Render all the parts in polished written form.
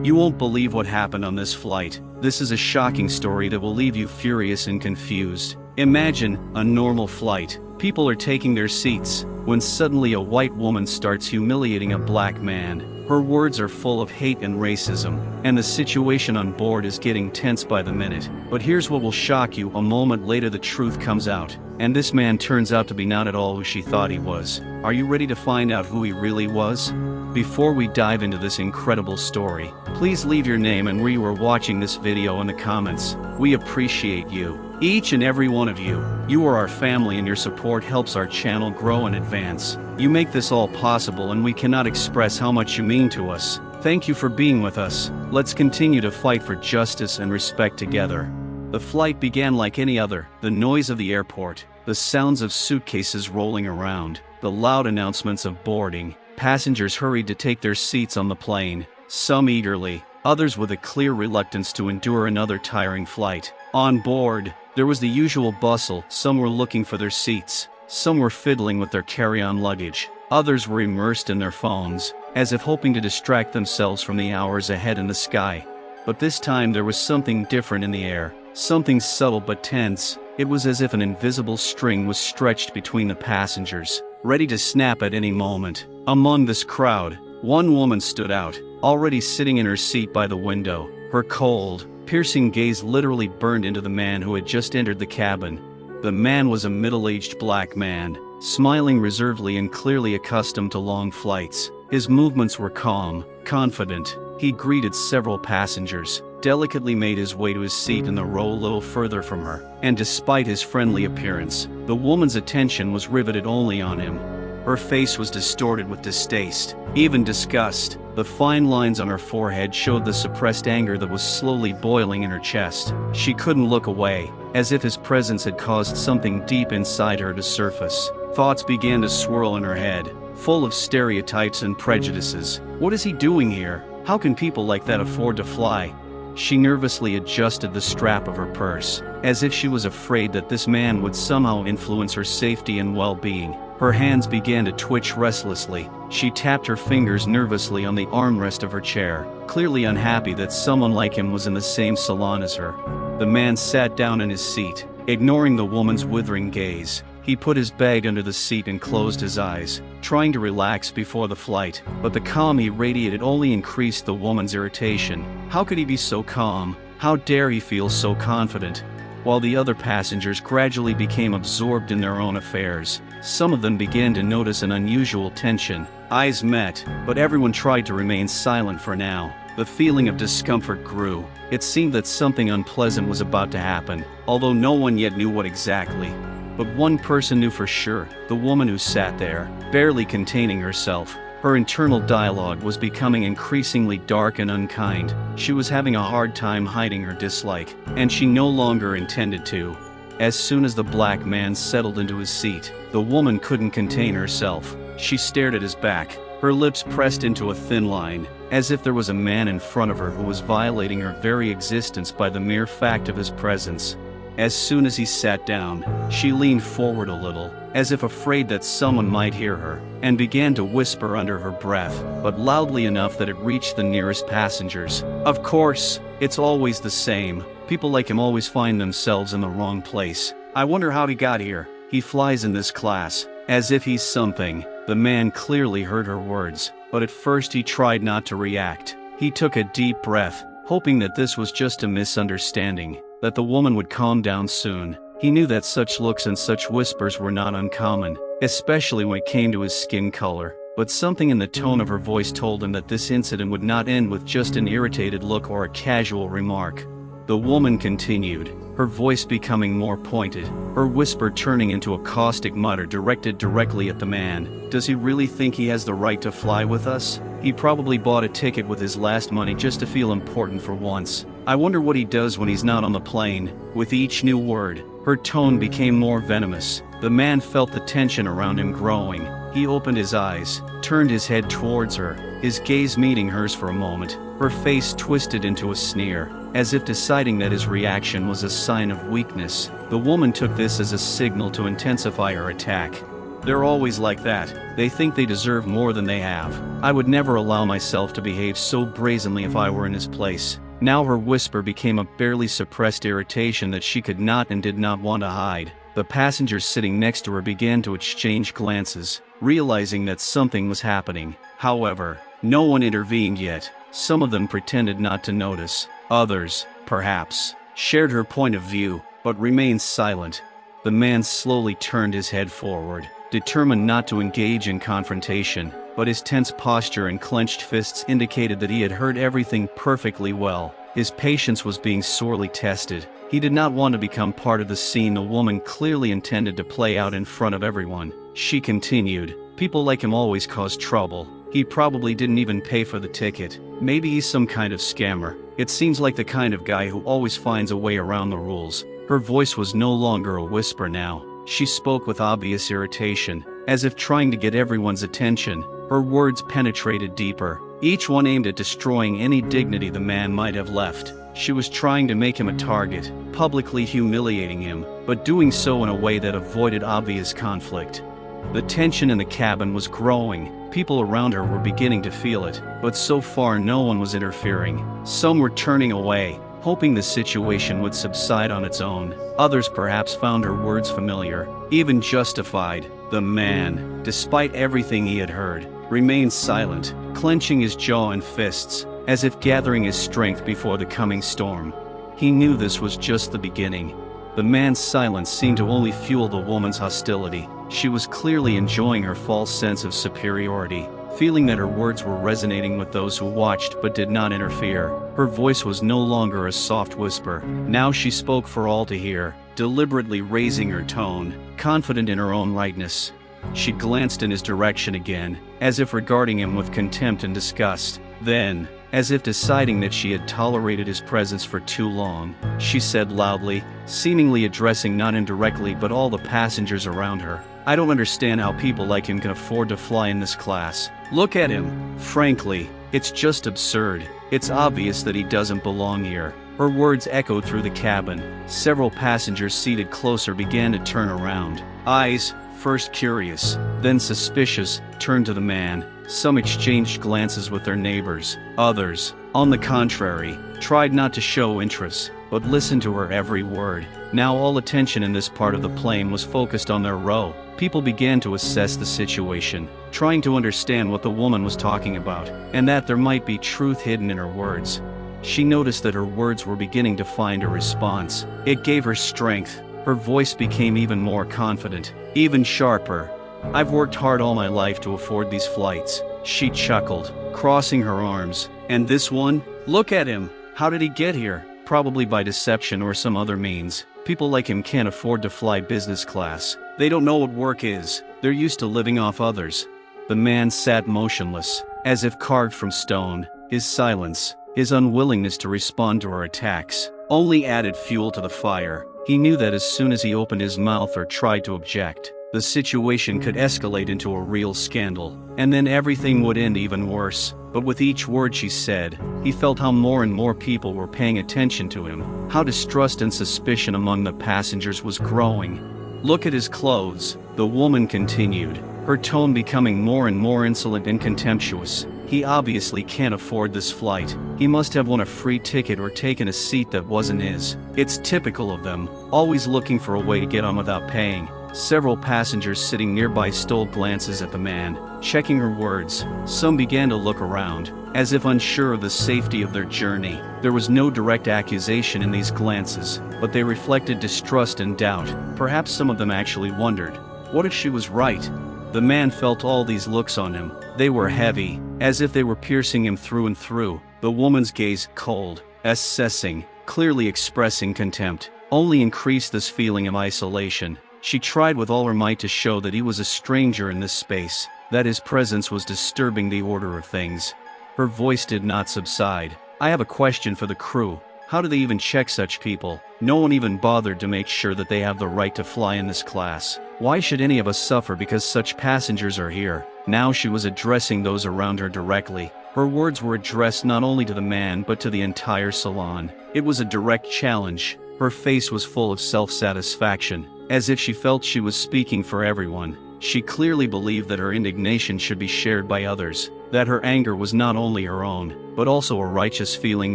You won't believe what happened on this flight. This is a shocking story that will leave you furious and confused. Imagine a normal flight. People are taking their seats, when suddenly a white woman starts humiliating a black man. Her words are full of hate and racism, and the situation on board is getting tense by the minute. But here's what will shock you: a moment later the truth comes out, and this man turns out to be not at all who she thought he was. Are you ready to find out who he really was? Before we dive into this incredible story, please leave your name and where you are watching this video in the comments. We appreciate you, each and every one of you. You are our family, and your support helps our channel grow and advance. You make this all possible, and we cannot express how much you mean to us. Thank you for being with us. Let's continue to fight for justice and respect together. The flight began like any other. The noise of the airport, the sounds of suitcases rolling around, the loud announcements of boarding. Passengers hurried to take their seats on the plane, some eagerly, others with a clear reluctance to endure another tiring flight. On board, there was the usual bustle. Some were looking for their seats, some were fiddling with their carry-on luggage, others were immersed in their phones, as if hoping to distract themselves from the hours ahead in the sky. But this time there was something different in the air, something subtle but tense. It was as if an invisible string was stretched between the passengers, ready to snap at any moment. Among this crowd, one woman stood out, already sitting in her seat by the window. Her cold, piercing gaze literally burned into the man who had just entered the cabin. The man was a middle-aged black man, smiling reservedly and clearly accustomed to long flights. His movements were calm, confident. He greeted several passengers, delicately made his way to his seat in the row a little further from her, and despite his friendly appearance, the woman's attention was riveted only on him. Her face was distorted with distaste, even disgust. The fine lines on her forehead showed the suppressed anger that was slowly boiling in her chest. She couldn't look away, as if his presence had caused something deep inside her to surface. Thoughts began to swirl in her head, full of stereotypes and prejudices. What is he doing here? How can people like that afford to fly? She nervously adjusted the strap of her purse, as if she was afraid that this man would somehow influence her safety and well-being. Her hands began to twitch restlessly. She tapped her fingers nervously on the armrest of her chair, clearly unhappy that someone like him was in the same salon as her. The man sat down in his seat, ignoring the woman's withering gaze. He put his bag under the seat and closed his eyes, trying to relax before the flight, but the calm he radiated only increased the woman's irritation. How could he be so calm? How dare he feel so confident? While the other passengers gradually became absorbed in their own affairs, some of them began to notice an unusual tension. Eyes met, but everyone tried to remain silent for now. The feeling of discomfort grew. It seemed that something unpleasant was about to happen, although no one yet knew what exactly. But one person knew for sure: the woman who sat there, barely containing herself. Her internal dialogue was becoming increasingly dark and unkind. She was having a hard time hiding her dislike, and she no longer intended to. As soon as the black man settled into his seat, the woman couldn't contain herself. She stared at his back, her lips pressed into a thin line, as if there was a man in front of her who was violating her very existence by the mere fact of his presence. As soon as he sat down, she leaned forward a little, as if afraid that someone might hear her, and began to whisper under her breath, but loudly enough that it reached the nearest passengers. Of course, it's always the same. People like him always find themselves in the wrong place. I wonder how he got here. He flies in this class, as if he's something. The man clearly heard her words, but at first he tried not to react. He took a deep breath, hoping that this was just a misunderstanding, that the woman would calm down soon. He knew that such looks and such whispers were not uncommon, especially when it came to his skin color. But something in the tone of her voice told him that this incident would not end with just an irritated look or a casual remark. The woman continued, her voice becoming more pointed, her whisper turning into a caustic mutter directed directly at the man. Does he really think he has the right to fly with us? He probably bought a ticket with his last money just to feel important for once. I wonder what he does when he's not on the plane. With each new word, her tone became more venomous. The man felt the tension around him growing. He opened his eyes, turned his head towards her, his gaze meeting hers for a moment. Her face twisted into a sneer, as if deciding that his reaction was a sign of weakness. The woman took this as a signal to intensify her attack. They're always like that. They think they deserve more than they have. I would never allow myself to behave so brazenly if I were in his place. Now her whisper became a barely suppressed irritation that she could not and did not want to hide. The passengers sitting next to her began to exchange glances, realizing that something was happening. However, no one intervened yet. Some of them pretended not to notice. Others, perhaps, shared her point of view, but remained silent. The man slowly turned his head forward, determined not to engage in confrontation, but his tense posture and clenched fists indicated that he had heard everything perfectly well. His patience was being sorely tested. He did not want to become part of the scene the woman clearly intended to play out in front of everyone. She continued, "People like him always cause trouble. He probably didn't even pay for the ticket. Maybe he's some kind of scammer. It seems like the kind of guy who always finds a way around the rules." Her voice was no longer a whisper now. She spoke with obvious irritation, as if trying to get everyone's attention. Her words penetrated deeper, each one aimed at destroying any dignity the man might have left. She was trying to make him a target, publicly humiliating him, but doing so in a way that avoided obvious conflict. The tension in the cabin was growing. People around her were beginning to feel it, but so far no one was interfering. Some were turning away, hoping the situation would subside on its own. Others perhaps found her words familiar, even justified. The man, despite everything he had heard, remained silent, clenching his jaw and fists, as if gathering his strength before the coming storm. He knew this was just the beginning. The man's silence seemed to only fuel the woman's hostility. She was clearly enjoying her false sense of superiority, feeling that her words were resonating with those who watched but did not interfere. Her voice was no longer a soft whisper. Now she spoke for all to hear, deliberately raising her tone, confident in her own rightness. She glanced in his direction again, as if regarding him with contempt and disgust. Then, as if deciding that she had tolerated his presence for too long, she said loudly, seemingly addressing not indirectly but all the passengers around her, "I don't understand how people like him can afford to fly in this class. Look at him. Frankly, it's just absurd. It's obvious that he doesn't belong here." Her words echoed through the cabin. Several passengers seated closer began to turn around. Eyes, first curious, then suspicious, turned to the man. Some exchanged glances with their neighbors. Others, on the contrary, tried not to show interest, but listened to her every word. Now all attention in this part of the plane was focused on their row. People began to assess the situation, trying to understand what the woman was talking about, and that there might be truth hidden in her words. She noticed that her words were beginning to find a response. It gave her strength. Her voice became even more confident, even sharper. "I've worked hard all my life to afford these flights," she chuckled, crossing her arms. "And this one? Look at him. How did he get here? Probably by deception or some other means. People like him can't afford to fly business class. They don't know what work is. They're used to living off others." The man sat motionless, as if carved from stone. His silence, his unwillingness to respond to her attacks, only added fuel to the fire. He knew that as soon as he opened his mouth or tried to object, the situation could escalate into a real scandal, and then everything would end even worse. But with each word she said, he felt how more and more people were paying attention to him, how distrust and suspicion among the passengers was growing. "Look at his clothes," the woman continued, her tone becoming more and more insolent and contemptuous. "He obviously can't afford this flight. He must have won a free ticket or taken a seat that wasn't his. It's typical of them, always looking for a way to get on without paying." Several passengers sitting nearby stole glances at the man, checking her words. Some began to look around, as if unsure of the safety of their journey. There was no direct accusation in these glances, but they reflected distrust and doubt. Perhaps some of them actually wondered, what if she was right? The man felt all these looks on him. They were heavy, as if they were piercing him through and through. The woman's gaze, cold, assessing, clearly expressing contempt, only increased this feeling of isolation. She tried with all her might to show that he was a stranger in this space, that his presence was disturbing the order of things. Her voice did not subside. "I have a question for the crew. How do they even check such people? No one even bothered to make sure that they have the right to fly in this class. Why should any of us suffer because such passengers are here?" Now she was addressing those around her directly. Her words were addressed not only to the man but to the entire salon. It was a direct challenge. Her face was full of self-satisfaction, as if she felt she was speaking for everyone. She clearly believed that her indignation should be shared by others, that her anger was not only her own, but also a righteous feeling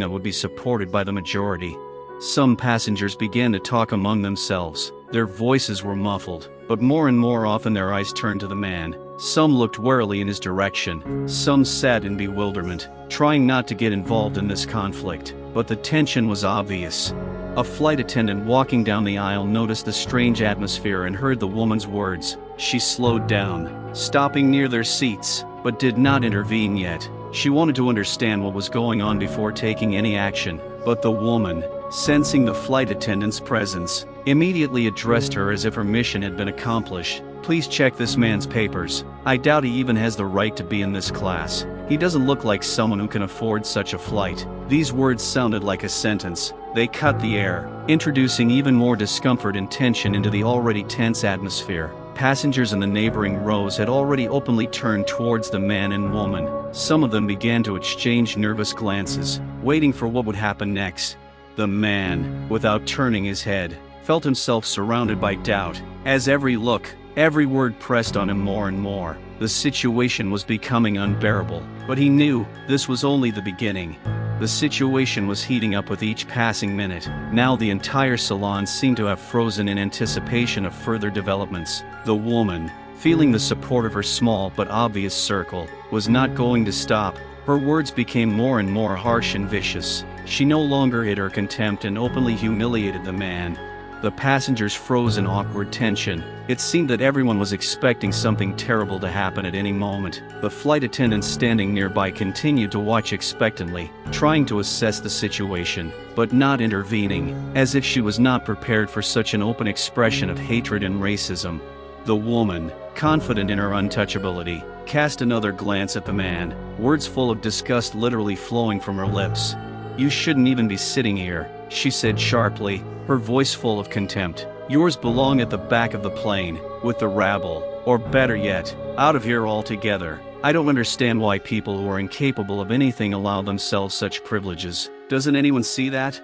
that would be supported by the majority. Some passengers began to talk among themselves. Their voices were muffled, but more and more often their eyes turned to the man. Some looked warily in his direction. Some sat in bewilderment, trying not to get involved in this conflict, but the tension was obvious. A flight attendant walking down the aisle noticed the strange atmosphere and heard the woman's words. She slowed down, stopping near their seats, but did not intervene yet. She wanted to understand what was going on before taking any action, but the woman, sensing the flight attendant's presence, immediately addressed her as if her mission had been accomplished. Please check this man's papers. I doubt he even has the right to be in this class. He doesn't look like someone who can afford such a flight. These words sounded like a sentence. They cut the air, introducing even more discomfort and tension into the already tense atmosphere. Passengers in the neighboring rows had already openly turned towards the man and woman. Some of them began to exchange nervous glances, waiting for what would happen next. The man, without turning his head, felt himself surrounded by doubt. As every look, every word pressed on him more and more. The situation was becoming unbearable, but he knew this was only the beginning. The situation was heating up with each passing minute. Now the entire salon seemed to have frozen in anticipation of further developments. The woman, feeling the support of her small but obvious circle, was not going to stop. Her words became more and more harsh and vicious. She no longer hid her contempt and openly humiliated the man. The passengers froze in awkward tension. It seemed that everyone was expecting something terrible to happen at any moment. The flight attendants standing nearby continued to watch expectantly, trying to assess the situation, but not intervening, as if she was not prepared for such an open expression of hatred and racism. The woman, confident in her untouchability, cast another glance at the man, words full of disgust literally flowing from her lips. "You shouldn't even be sitting here," she said sharply, her voice full of contempt. "Yours belong at the back of the plane, with the rabble, or better yet, out of here altogether. I don't understand why people who are incapable of anything allow themselves such privileges. Doesn't anyone see that?"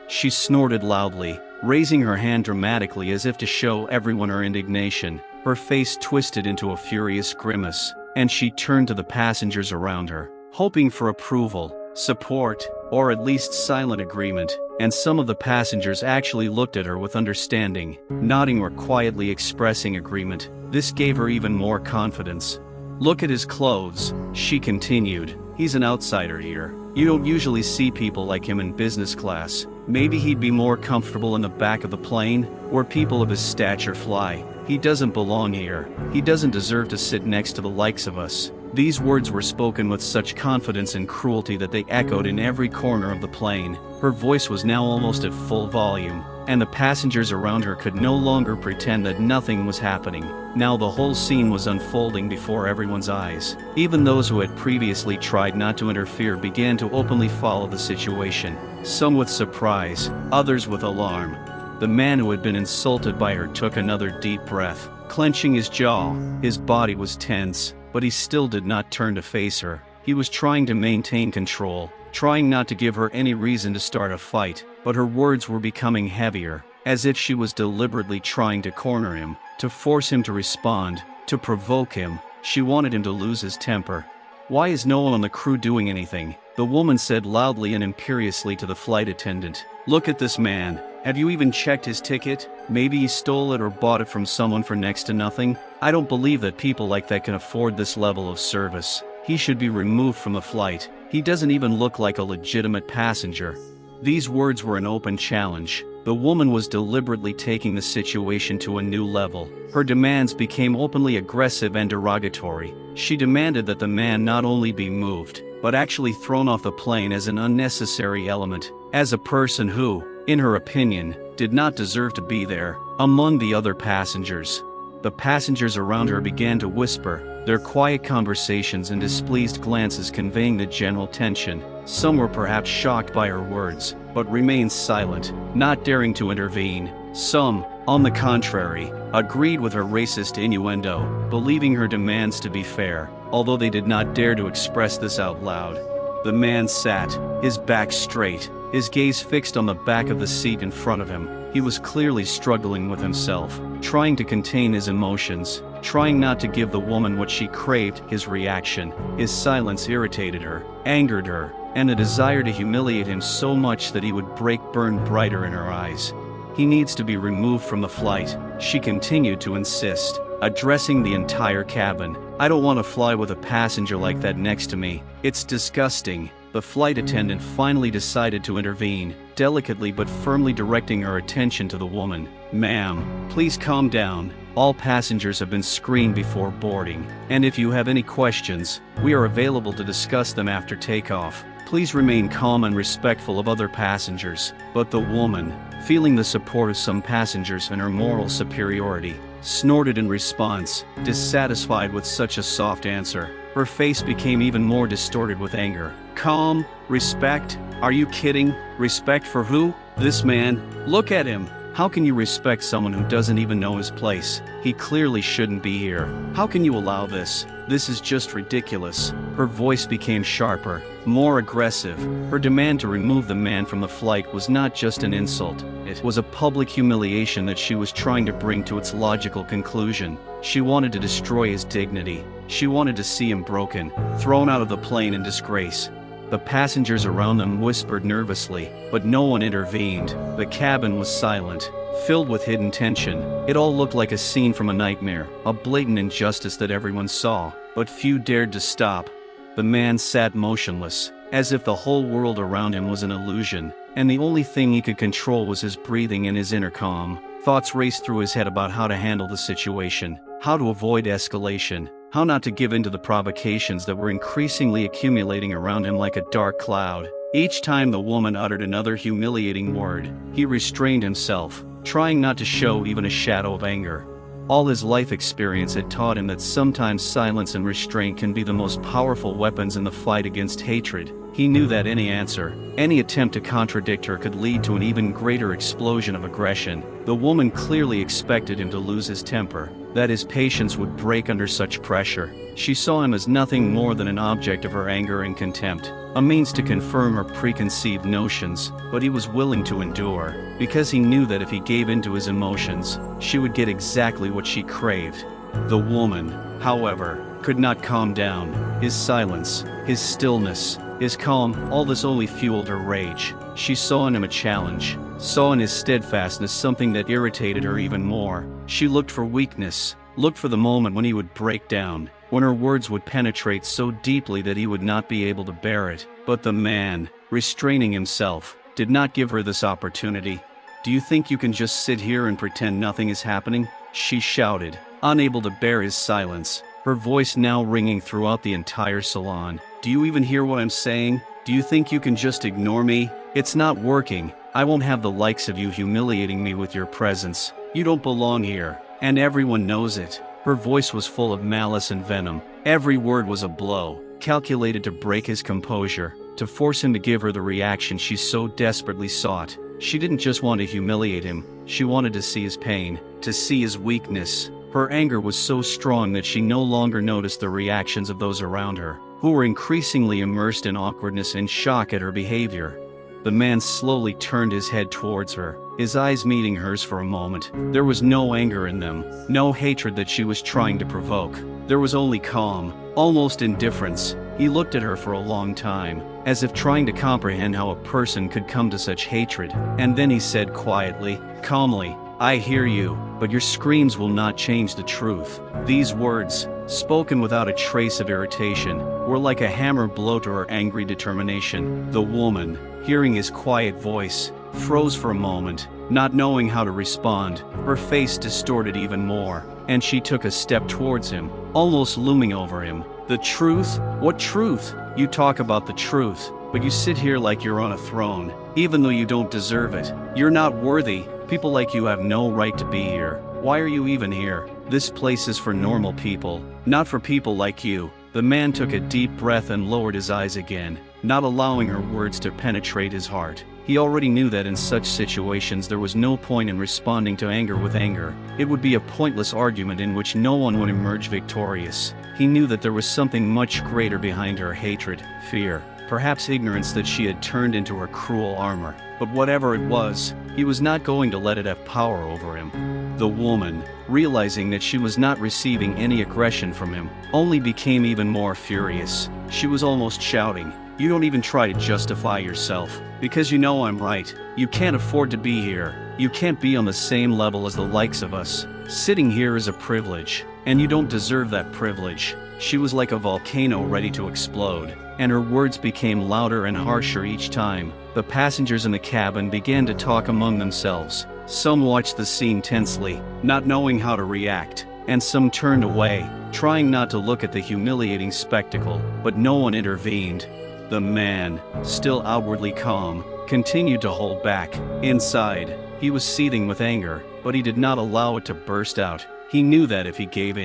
She snorted loudly, raising her hand dramatically as if to show everyone her indignation. Her face twisted into a furious grimace, and she turned to the passengers around her, hoping for approval, support, or at least silent agreement, and some of the passengers actually looked at her with understanding, nodding or quietly expressing agreement. This gave her even more confidence. "Look at his clothes," she continued. "He's an outsider here. You don't usually see people like him in business class. Maybe he'd be more comfortable in the back of the plane, where people of his stature fly. He doesn't belong here. He doesn't deserve to sit next to the likes of us." These words were spoken with such confidence and cruelty that they echoed in every corner of the plane. Her voice was now almost at full volume, and the passengers around her could no longer pretend that nothing was happening. Now the whole scene was unfolding before everyone's eyes. Even those who had previously tried not to interfere began to openly follow the situation, some with surprise, others with alarm. The man who had been insulted by her took another deep breath, clenching his jaw. His body was tense, but he still did not turn to face her. He was trying to maintain control, trying not to give her any reason to start a fight, but her words were becoming heavier, as if she was deliberately trying to corner him, to force him to respond, to provoke him. She wanted him to lose his temper. "Why is no one on the crew doing anything?" the woman said loudly and imperiously to the flight attendant. "Look at this man. Have you even checked his ticket? Maybe he stole it or bought it from someone for next to nothing. I don't believe that people like that can afford this level of service. He should be removed from the flight. He doesn't even look like a legitimate passenger." These words were an open challenge. The woman was deliberately taking the situation to a new level. Her demands became openly aggressive and derogatory. She demanded that the man not only be moved, but actually thrown off the plane as an unnecessary element, as a person who, in her opinion, did not deserve to be there, among the other passengers. The passengers around her began to whisper, their quiet conversations and displeased glances conveying the general tension. Some were perhaps shocked by her words, but remained silent, not daring to intervene. Some, on the contrary, agreed with her racist innuendo, believing her demands to be fair, although they did not dare to express this out loud. The man sat, his back straight, his gaze fixed on the back of the seat in front of him. He was clearly struggling with himself, trying to contain his emotions. trying not to give the woman what she craved. His reaction, his silence irritated her, angered her, and a desire to humiliate him so much that he would break burned brighter in her eyes. He needs to be removed from the flight, she continued to insist, addressing the entire cabin. I don't want to fly with a passenger like that next to me. It's disgusting. The flight attendant finally decided to intervene, delicately but firmly directing her attention to the woman. Ma'am, please calm down. All passengers have been screened before boarding, and if you have any questions, we are available to discuss them after takeoff. Please remain calm and respectful of other passengers. But the woman, feeling the support of some passengers and her moral superiority, snorted in response, dissatisfied with such a soft answer. Her face became even more distorted with anger. Calm? Respect? Are you kidding? Respect for who? This man? Look at him. How can you respect someone who doesn't even know his place? He clearly shouldn't be here. How can you allow this? This is just ridiculous. Her voice became sharper, more aggressive. Her demand to remove the man from the flight was not just an insult. It was a public humiliation that she was trying to bring to its logical conclusion. She wanted to destroy his dignity. She wanted to see him broken, thrown out of the plane in disgrace. The passengers around them whispered nervously, but no one intervened. The cabin was silent, filled with hidden tension. It all looked like a scene from a nightmare, a blatant injustice that everyone saw, but few dared to stop. The man sat motionless, as if the whole world around him was an illusion, and the only thing he could control was his breathing and his inner calm. Thoughts raced through his head about how to handle the situation, how to avoid escalation, how not to give in to the provocations that were increasingly accumulating around him like a dark cloud. Each time the woman uttered another humiliating word, he restrained himself, trying not to show even a shadow of anger. All his life experience had taught him that sometimes silence and restraint can be the most powerful weapons in the fight against hatred. He knew that any answer, any attempt to contradict her could lead to an even greater explosion of aggression. The woman clearly expected him to lose his temper, that his patience would break under such pressure. She saw him as nothing more than an object of her anger and contempt, a means to confirm her preconceived notions, but he was willing to endure, because he knew that if he gave in to his emotions, she would get exactly what she craved. The woman, however, could not calm down. His silence, his stillness, his calm, all this only fueled her rage. She saw in him a challenge, saw in his steadfastness something that irritated her even more. She looked for weakness, looked for the moment when he would break down, when her words would penetrate so deeply that he would not be able to bear it. But the man, restraining himself, did not give her this opportunity. "Do you think you can just sit here and pretend nothing is happening?" she shouted, unable to bear his silence, her voice now ringing throughout the entire salon. "Do you even hear what I'm saying? Do you think you can just ignore me? It's not working. I won't have the likes of you humiliating me with your presence. You don't belong here, and everyone knows it." Her voice was full of malice and venom. Every word was a blow, calculated to break his composure, to force him to give her the reaction she so desperately sought. She didn't just want to humiliate him, she wanted to see his pain, to see his weakness. Her anger was so strong that she no longer noticed the reactions of those around her, who were increasingly immersed in awkwardness and shock at her behavior. The man slowly turned his head towards her, his eyes meeting hers for a moment. There was no anger in them, no hatred that she was trying to provoke. There was only calm, almost indifference. He looked at her for a long time, as if trying to comprehend how a person could come to such hatred, and then he said quietly, calmly, "I hear you, but your screams will not change the truth." These words, spoken without a trace of irritation, were like a hammer blow to her angry determination. The woman, hearing his quiet voice, froze for a moment, not knowing how to respond. Her face distorted even more, and she took a step towards him, almost looming over him. "The truth? What truth? You talk about the truth, but you sit here like you're on a throne, even though you don't deserve it. You're not worthy. People like you have no right to be here. Why are you even here? This place is for normal people, not for people like you." The man took a deep breath and lowered his eyes again, not allowing her words to penetrate his heart. He already knew that in such situations there was no point in responding to anger with anger. It would be a pointless argument in which no one would emerge victorious. He knew that there was something much greater behind her hatred, fear, perhaps ignorance that she had turned into her cruel armor. But whatever it was, he was not going to let it have power over him. The woman, realizing that she was not receiving any aggression from him, only became even more furious. She was almost shouting, "You don't even try to justify yourself, because you know I'm right. You can't afford to be here. You can't be on the same level as the likes of us. Sitting here is a privilege, and you don't deserve that privilege." She was like a volcano ready to explode, and her words became louder and harsher each time. The passengers in the cabin began to talk among themselves. Some watched the scene tensely, not knowing how to react, and some turned away, trying not to look at the humiliating spectacle, but no one intervened. The man, still outwardly calm, continued to hold back. Inside, he was seething with anger, but he did not allow it to burst out. He knew that if he gave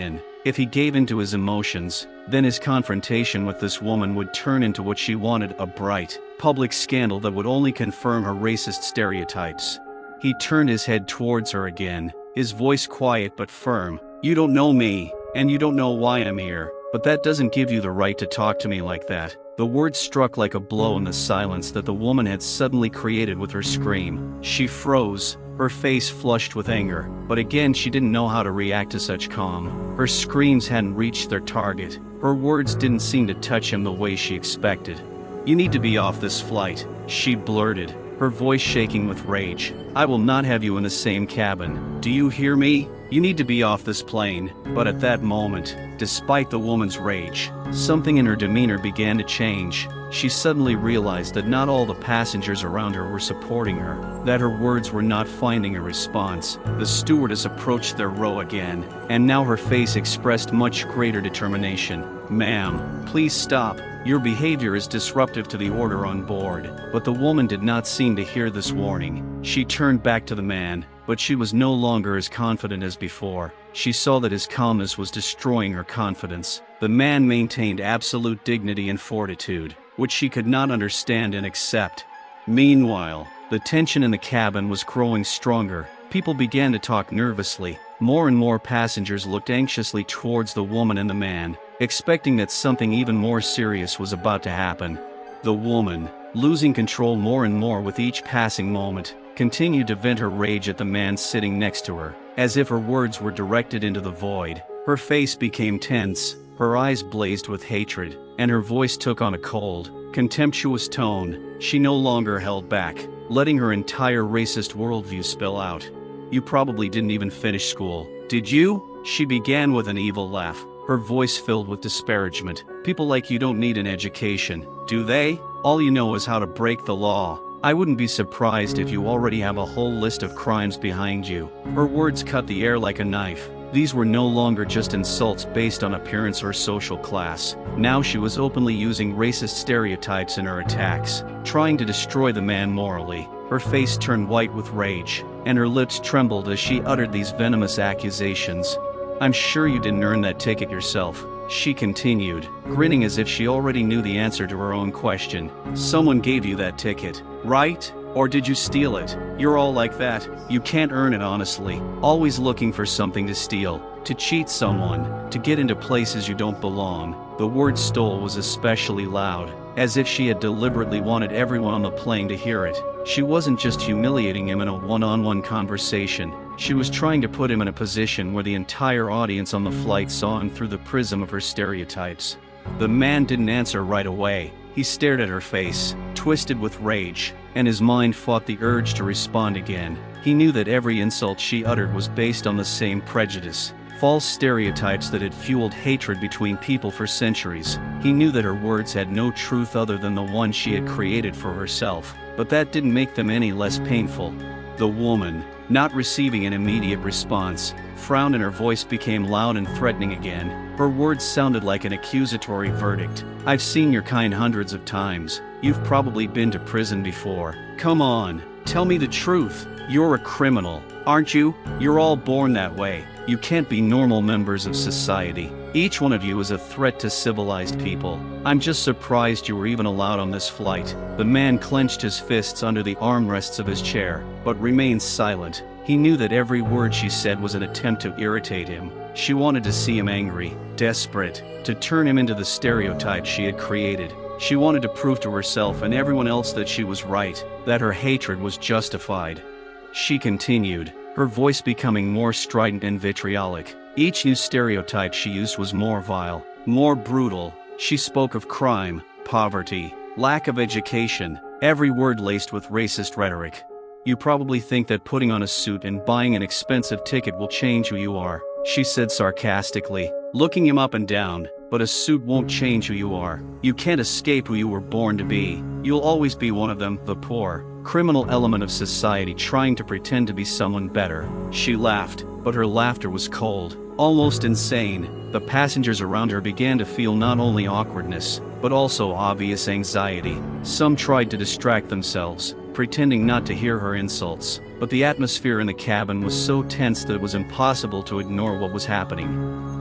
in to his emotions, then his confrontation with this woman would turn into what she wanted, a bright, public scandal that would only confirm her racist stereotypes. He turned his head towards her again, his voice quiet but firm. "You don't know me, and you don't know why I'm here, but that doesn't give you the right to talk to me like that." The words struck like a blow in the silence that the woman had suddenly created with her scream. She froze, her face flushed with anger, but again she didn't know how to react to such calm. Her screams hadn't reached their target. Her words didn't seem to touch him the way she expected. "You need to be off this flight," she blurted, her voice shaking with rage. "I will not have you in the same cabin. Do you hear me? You need to be off this plane." But at that moment, despite the woman's rage, something in her demeanor began to change. She suddenly realized that not all the passengers around her were supporting her, that her words were not finding a response. The stewardess approached their row again, and now her face expressed much greater determination. "Ma'am, please stop. Your behavior is disruptive to the order on board." But the woman did not seem to hear this warning. She turned back to the man, but she was no longer as confident as before. She saw that his calmness was destroying her confidence. The man maintained absolute dignity and fortitude, which she could not understand and accept. Meanwhile, the tension in the cabin was growing stronger. People began to talk nervously. More and more passengers looked anxiously towards the woman and the man, expecting that something even more serious was about to happen. The woman, losing control more and more with each passing moment, continued to vent her rage at the man sitting next to her, as if her words were directed into the void. Her face became tense, her eyes blazed with hatred, and her voice took on a cold, contemptuous tone. She no longer held back, letting her entire racist worldview spill out. "You probably didn't even finish school, did you?" She began with an evil laugh, her voice filled with disparagement. "People like you don't need an education, do they? All you know is how to break the law. I wouldn't be surprised if you already have a whole list of crimes behind you." Her words cut the air like a knife. These were no longer just insults based on appearance or social class. Now she was openly using racist stereotypes in her attacks, trying to destroy the man morally. Her face turned white with rage, and her lips trembled as she uttered these venomous accusations. "I'm sure you didn't earn that ticket yourself," she continued, grinning as if she already knew the answer to her own question. "Someone gave you that ticket, right? Or did you steal it? You're all like that. You can't earn it honestly, always looking for something to steal, to cheat someone, to get into places you don't belong." The word "stole" was especially loud, as if she had deliberately wanted everyone on the plane to hear it. She wasn't just humiliating him in a one-on-one conversation. She was trying to put him in a position where the entire audience on the flight saw him through the prism of her stereotypes. The man didn't answer right away. He stared at her face, twisted with rage, and his mind fought the urge to respond again. He knew that every insult she uttered was based on the same prejudice, false stereotypes that had fueled hatred between people for centuries. He knew that her words had no truth other than the one she had created for herself, but that didn't make them any less painful. The woman, not receiving an immediate response, frowned and her voice became loud and threatening again. Her words sounded like an accusatory verdict. "I've seen your kind hundreds of times. You've probably been to prison before. Come on, tell me the truth. You're a criminal, aren't you? You're all born that way. You can't be normal members of society. Each one of you is a threat to civilized people. I'm just surprised you were even allowed on this flight." The man clenched his fists under the armrests of his chair, but remained silent. He knew that every word she said was an attempt to irritate him. She wanted to see him angry, desperate, to turn him into the stereotype she had created. She wanted to prove to herself and everyone else that she was right, that her hatred was justified. She continued, her voice becoming more strident and vitriolic. Each new stereotype she used was more vile, more brutal. She spoke of crime, poverty, lack of education, every word laced with racist rhetoric. You probably think that putting on a suit and buying an expensive ticket will change who you are, she said sarcastically, looking him up and down. But a suit won't change who you are. You can't escape who you were born to be. You'll always be one of them, the poor, criminal element of society trying to pretend to be someone better. She laughed, but her laughter was cold, almost insane. The passengers around her began to feel not only awkwardness, but also obvious anxiety. Some tried to distract themselves, pretending not to hear her insults, but the atmosphere in the cabin was so tense that it was impossible to ignore what was happening.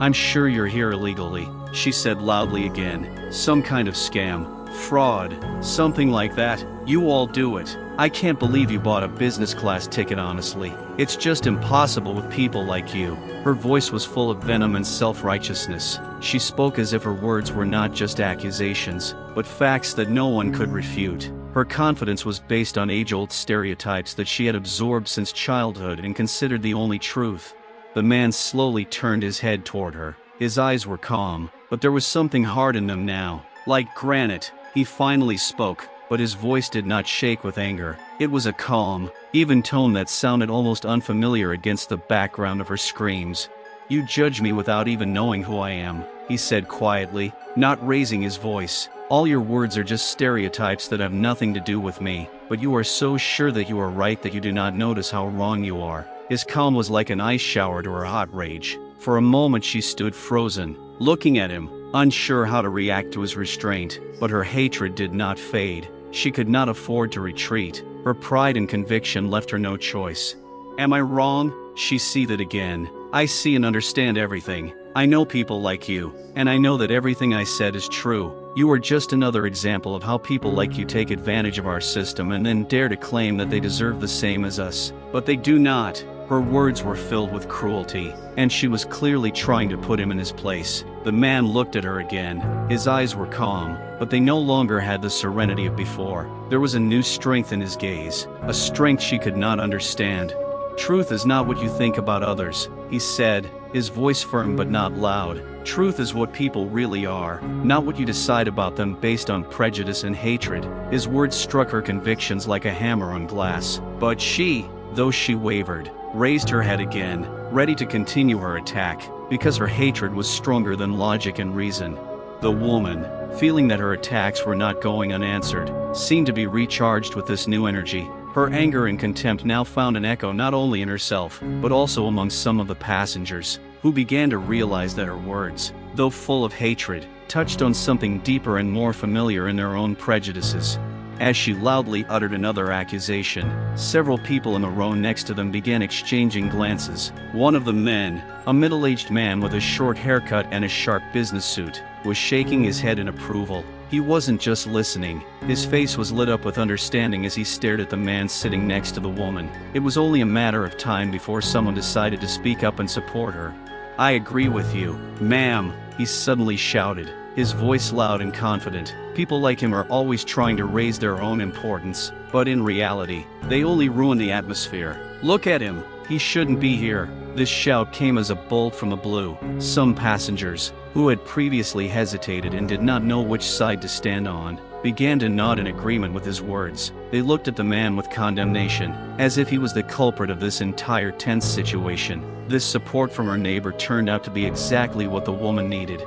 "I'm sure you're here illegally," she said loudly again. "Some kind of scam, fraud, something like that. You all do it. I can't believe you bought a business class ticket honestly. It's just impossible with people like you." Her voice was full of venom and self-righteousness. She spoke as if her words were not just accusations, but facts that no one could refute. Her confidence was based on age-old stereotypes that she had absorbed since childhood and considered the only truth. The man slowly turned his head toward her. His eyes were calm, but there was something hard in them now. Like granite, he finally spoke, but his voice did not shake with anger. It was a calm, even tone that sounded almost unfamiliar against the background of her screams. "You judge me without even knowing who I am," he said quietly, not raising his voice. "All your words are just stereotypes that have nothing to do with me, but you are so sure that you are right that you do not notice how wrong you are." His calm was like an ice shower to her hot rage. For a moment she stood frozen, looking at him, unsure how to react to his restraint, but her hatred did not fade. She could not afford to retreat. Her pride and conviction left her no choice. "Am I wrong?" she seethed again. "I see and understand everything. I know people like you, and I know that everything I said is true. You are just another example of how people like you take advantage of our system and then dare to claim that they deserve the same as us. But they do not." Her words were filled with cruelty, and she was clearly trying to put him in his place. The man looked at her again. His eyes were calm, but they no longer had the serenity of before. There was a new strength in his gaze, a strength she could not understand. "Truth is not what you think about others," he said, his voice firm but not loud. "Truth is what people really are, not what you decide about them based on prejudice and hatred." His words struck her convictions like a hammer on glass. But she, though she wavered, raised her head again, ready to continue her attack, because her hatred was stronger than logic and reason. The woman, feeling that her attacks were not going unanswered, seemed to be recharged with this new energy. Her anger and contempt now found an echo not only in herself, but also among some of the passengers, who began to realize that her words, though full of hatred, touched on something deeper and more familiar in their own prejudices. As she loudly uttered another accusation, several people in the row next to them began exchanging glances. One of the men, a middle-aged man with a short haircut and a sharp business suit, was shaking his head in approval. He wasn't just listening. His face was lit up with understanding as he stared at the man sitting next to the woman. It was only a matter of time before someone decided to speak up and support her. "I agree with you, ma'am," he suddenly shouted, his voice loud and confident. People like him are always trying to raise their own importance, but in reality, they only ruin the atmosphere. "Look at him, he shouldn't be here." This shout came as a bolt from the blue. Some passengers, who had previously hesitated and did not know which side to stand on, began to nod in agreement with his words. They looked at the man with condemnation, as if he was the culprit of this entire tense situation. This support from her neighbor turned out to be exactly what the woman needed.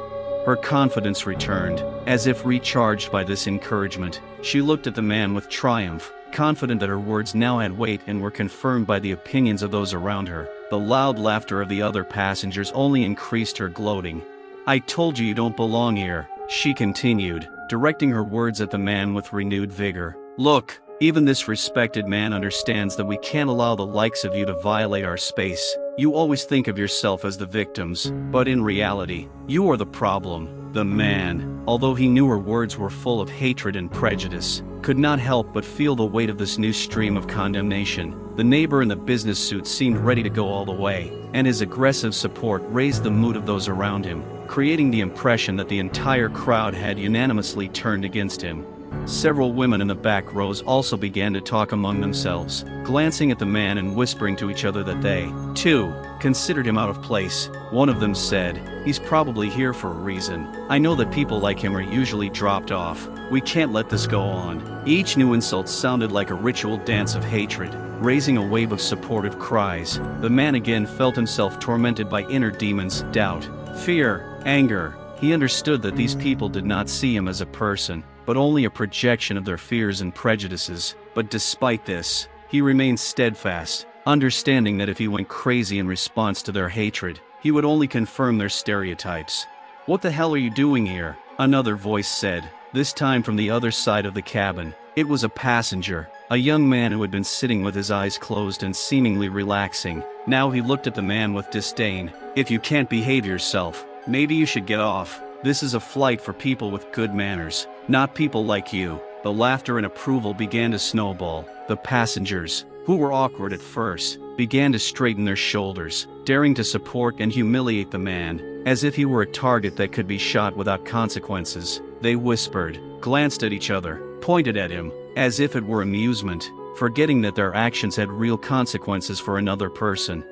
Her confidence returned, as if recharged by this encouragement. She looked at the man with triumph, confident that her words now had weight and were confirmed by the opinions of those around her. The loud laughter of the other passengers only increased her gloating. "I told you you don't belong here," she continued, directing her words at the man with renewed vigor. "Look, even this respected man understands that we can't allow the likes of you to violate our space. You always think of yourself as the victims, but in reality, you are the problem." The man, although he knew her words were full of hatred and prejudice, could not help but feel the weight of this new stream of condemnation. The neighbor in the business suit seemed ready to go all the way, and his aggressive support raised the mood of those around him. creating the impression that the entire crowd had unanimously turned against him. Several women in the back rows also began to talk among themselves, glancing at the man and whispering to each other that they, too, considered him out of place. One of them said, "He's probably here for a reason. I know that people like him are usually dropped off. We can't let this go on." Each new insult sounded like a ritual dance of hatred, raising a wave of supportive cries. The man again felt himself tormented by inner demons, doubt, fear, anger. He understood that these people did not see him as a person, but only a projection of their fears and prejudices. But despite this, he remained steadfast, understanding that if he went crazy in response to their hatred, he would only confirm their stereotypes. "What the hell are you doing here?" another voice said, this time from the other side of the cabin. It was a passenger, a young man who had been sitting with his eyes closed and seemingly relaxing. Now he looked at the man with disdain. "If you can't behave yourself, maybe you should get off. This is a flight for people with good manners, not people like you." The laughter and approval began to snowball. The passengers, who were awkward at first, began to straighten their shoulders, daring to support and humiliate the man, as if he were a target that could be shot without consequences. They whispered, glanced at each other, pointed at him, as if it were amusement, forgetting that their actions had real consequences for another person.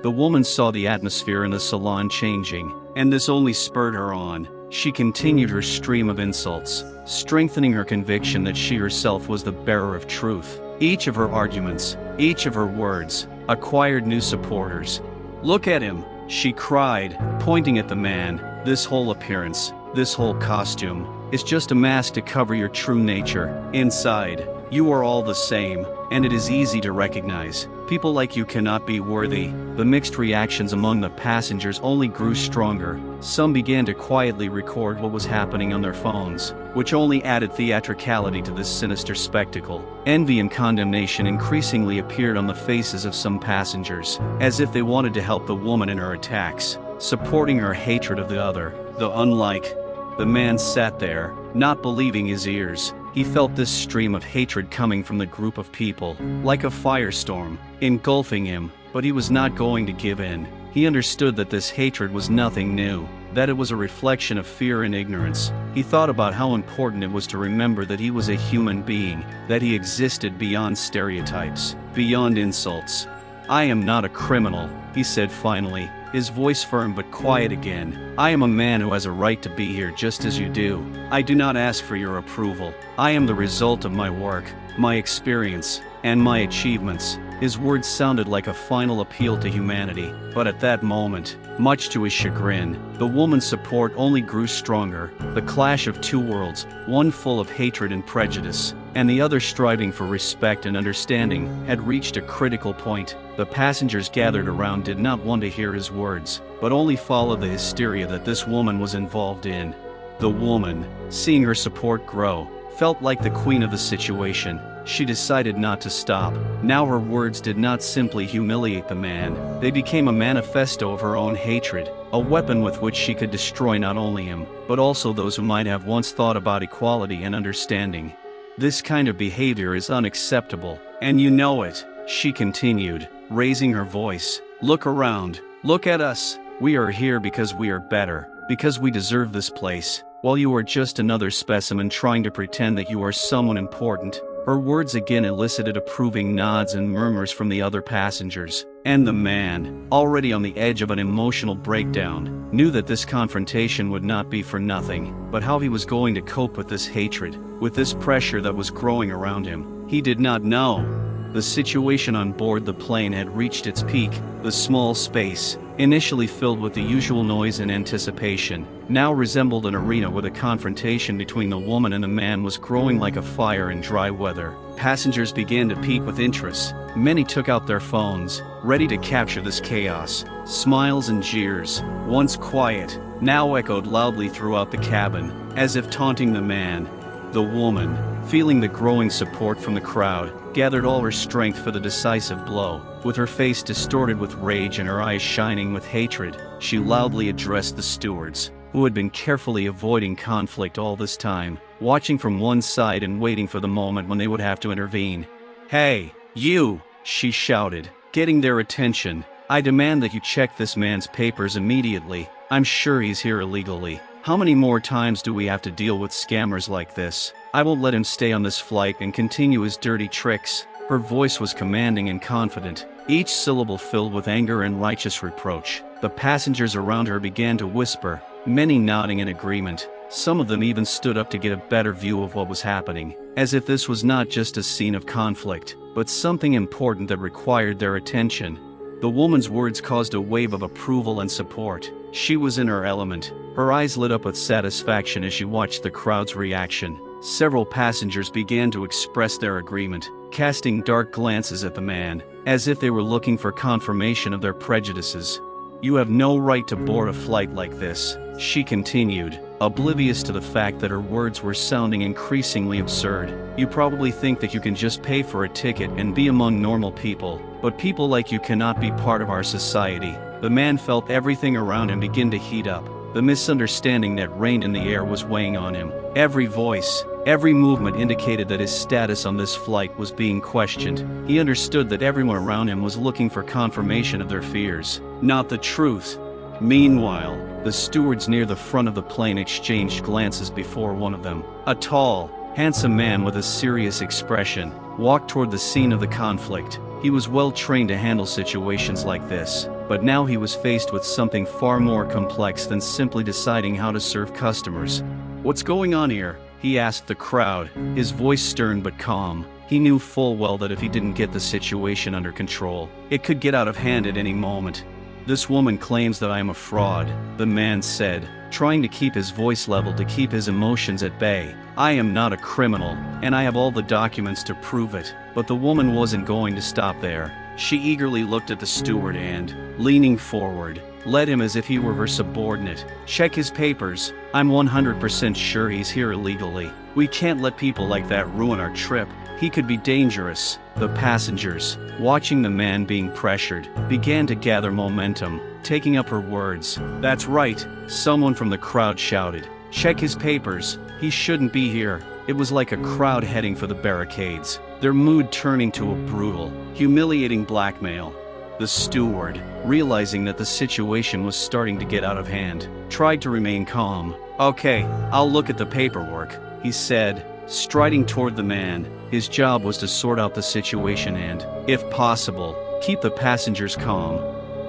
The woman saw the atmosphere in the salon changing, and this only spurred her on. She continued her stream of insults, strengthening her conviction that she herself was the bearer of truth. Each of her arguments, each of her words, acquired new supporters. "Look at him," she cried, pointing at the man. "This whole appearance, this whole costume, is just a mask to cover your true nature. Inside, you are all the same, and it is easy to recognize. People like you cannot be worthy." The mixed reactions among the passengers only grew stronger. Some began to quietly record what was happening on their phones, which only added theatricality to this sinister spectacle. Envy and condemnation increasingly appeared on the faces of some passengers, as if they wanted to help the woman in her attacks, supporting her hatred of the other. The man sat there, not believing his ears. He felt this stream of hatred coming from the group of people, like a firestorm, engulfing him, but he was not going to give in. He understood that this hatred was nothing new, that it was a reflection of fear and ignorance. He thought about how important it was to remember that he was a human being, that he existed beyond stereotypes, beyond insults. "I am not a criminal," he said finally, his voice firm but quiet again. "I am a man who has a right to be here just as you do. I do not ask for your approval. I am the result of my work, my experience, and my achievements." His words sounded like a final appeal to humanity, but at that moment, much to his chagrin, the woman's support only grew stronger. The clash of two worlds, one full of hatred and prejudice, and the other striving for respect and understanding, had reached a critical point. The passengers gathered around did not want to hear his words, but only follow the hysteria that this woman was involved in. The woman, seeing her support grow, felt like the queen of the situation. She decided not to stop. Now her words did not simply humiliate the man, they became a manifesto of her own hatred, a weapon with which she could destroy not only him, but also those who might have once thought about equality and understanding. "This kind of behavior is unacceptable, and you know it," she continued, raising her voice. "Look around, look at us. We are here because we are better, because we deserve this place, while you are just another specimen trying to pretend that you are someone important." Her words again elicited approving nods and murmurs from the other passengers, and the man, already on the edge of an emotional breakdown, knew that this confrontation would not be for nothing. But how he was going to cope with this hatred, with this pressure that was growing around him, he did not know. The situation on board the plane had reached its peak. The small space, initially filled with the usual noise and anticipation, now resembled an arena where the confrontation between the woman and the man was growing like a fire in dry weather. Passengers began to peak with interest. Many took out their phones, ready to capture this chaos. Smiles and jeers, once quiet, now echoed loudly throughout the cabin, as if taunting the man. The woman, feeling the growing support from the crowd, gathered all her strength for the decisive blow. With her face distorted with rage and her eyes shining with hatred, she loudly addressed the stewards, who had been carefully avoiding conflict all this time, watching from one side and waiting for the moment when they would have to intervene. "Hey, you!" she shouted, getting their attention. I demand that you check this man's papers immediately. I'm sure he's here illegally. How many more times do we have to deal with scammers like this? I won't let him stay on this flight and continue his dirty tricks." Her voice was commanding and confident, each syllable filled with anger and righteous reproach. The passengers around her began to whisper, many nodding in agreement. Some of them even stood up to get a better view of what was happening, as if this was not just a scene of conflict, but something important that required their attention. The woman's words caused a wave of approval and support. She was in her element. Her eyes lit up with satisfaction as she watched the crowd's reaction. Several passengers began to express their agreement, casting dark glances at the man, as if they were looking for confirmation of their prejudices. "You have no right to board a flight like this," she continued, oblivious to the fact that her words were sounding increasingly absurd. "You probably think that you can just pay for a ticket and be among normal people, but people like you cannot be part of our society." The man felt everything around him begin to heat up. The misunderstanding that reigned in the air was weighing on him. Every voice, every movement indicated that his status on this flight was being questioned. He understood that everyone around him was looking for confirmation of their fears, not the truth. Meanwhile, the stewards near the front of the plane exchanged glances before one of them, a tall, handsome man with a serious expression, walked toward the scene of the conflict. He was well trained to handle situations like this, but now he was faced with something far more complex than simply deciding how to serve customers. "What's going on here?" he asked the crowd, his voice stern but calm. He knew full well that if he didn't get the situation under control, it could get out of hand at any moment. "This woman claims that I am a fraud," the man said, trying to keep his voice level to keep his emotions at bay. "I am not a criminal, and I have all the documents to prove it." But the woman wasn't going to stop there. She eagerly looked at the steward and, leaning forward, led him as if he were her subordinate. "Check his papers. I'm 100% sure he's here illegally. We can't let people like that ruin our trip. He could be dangerous." The passengers, watching the man being pressured, began to gather momentum, taking up her words. "That's right," someone from the crowd shouted. "Check his papers. He shouldn't be here." It was like a crowd heading for the barricades, their mood turning to a brutal, humiliating blackmail. The steward, realizing that the situation was starting to get out of hand, tried to remain calm. "Okay, I'll look at the paperwork," he said, striding toward the man. His job was to sort out the situation and, if possible, keep the passengers calm.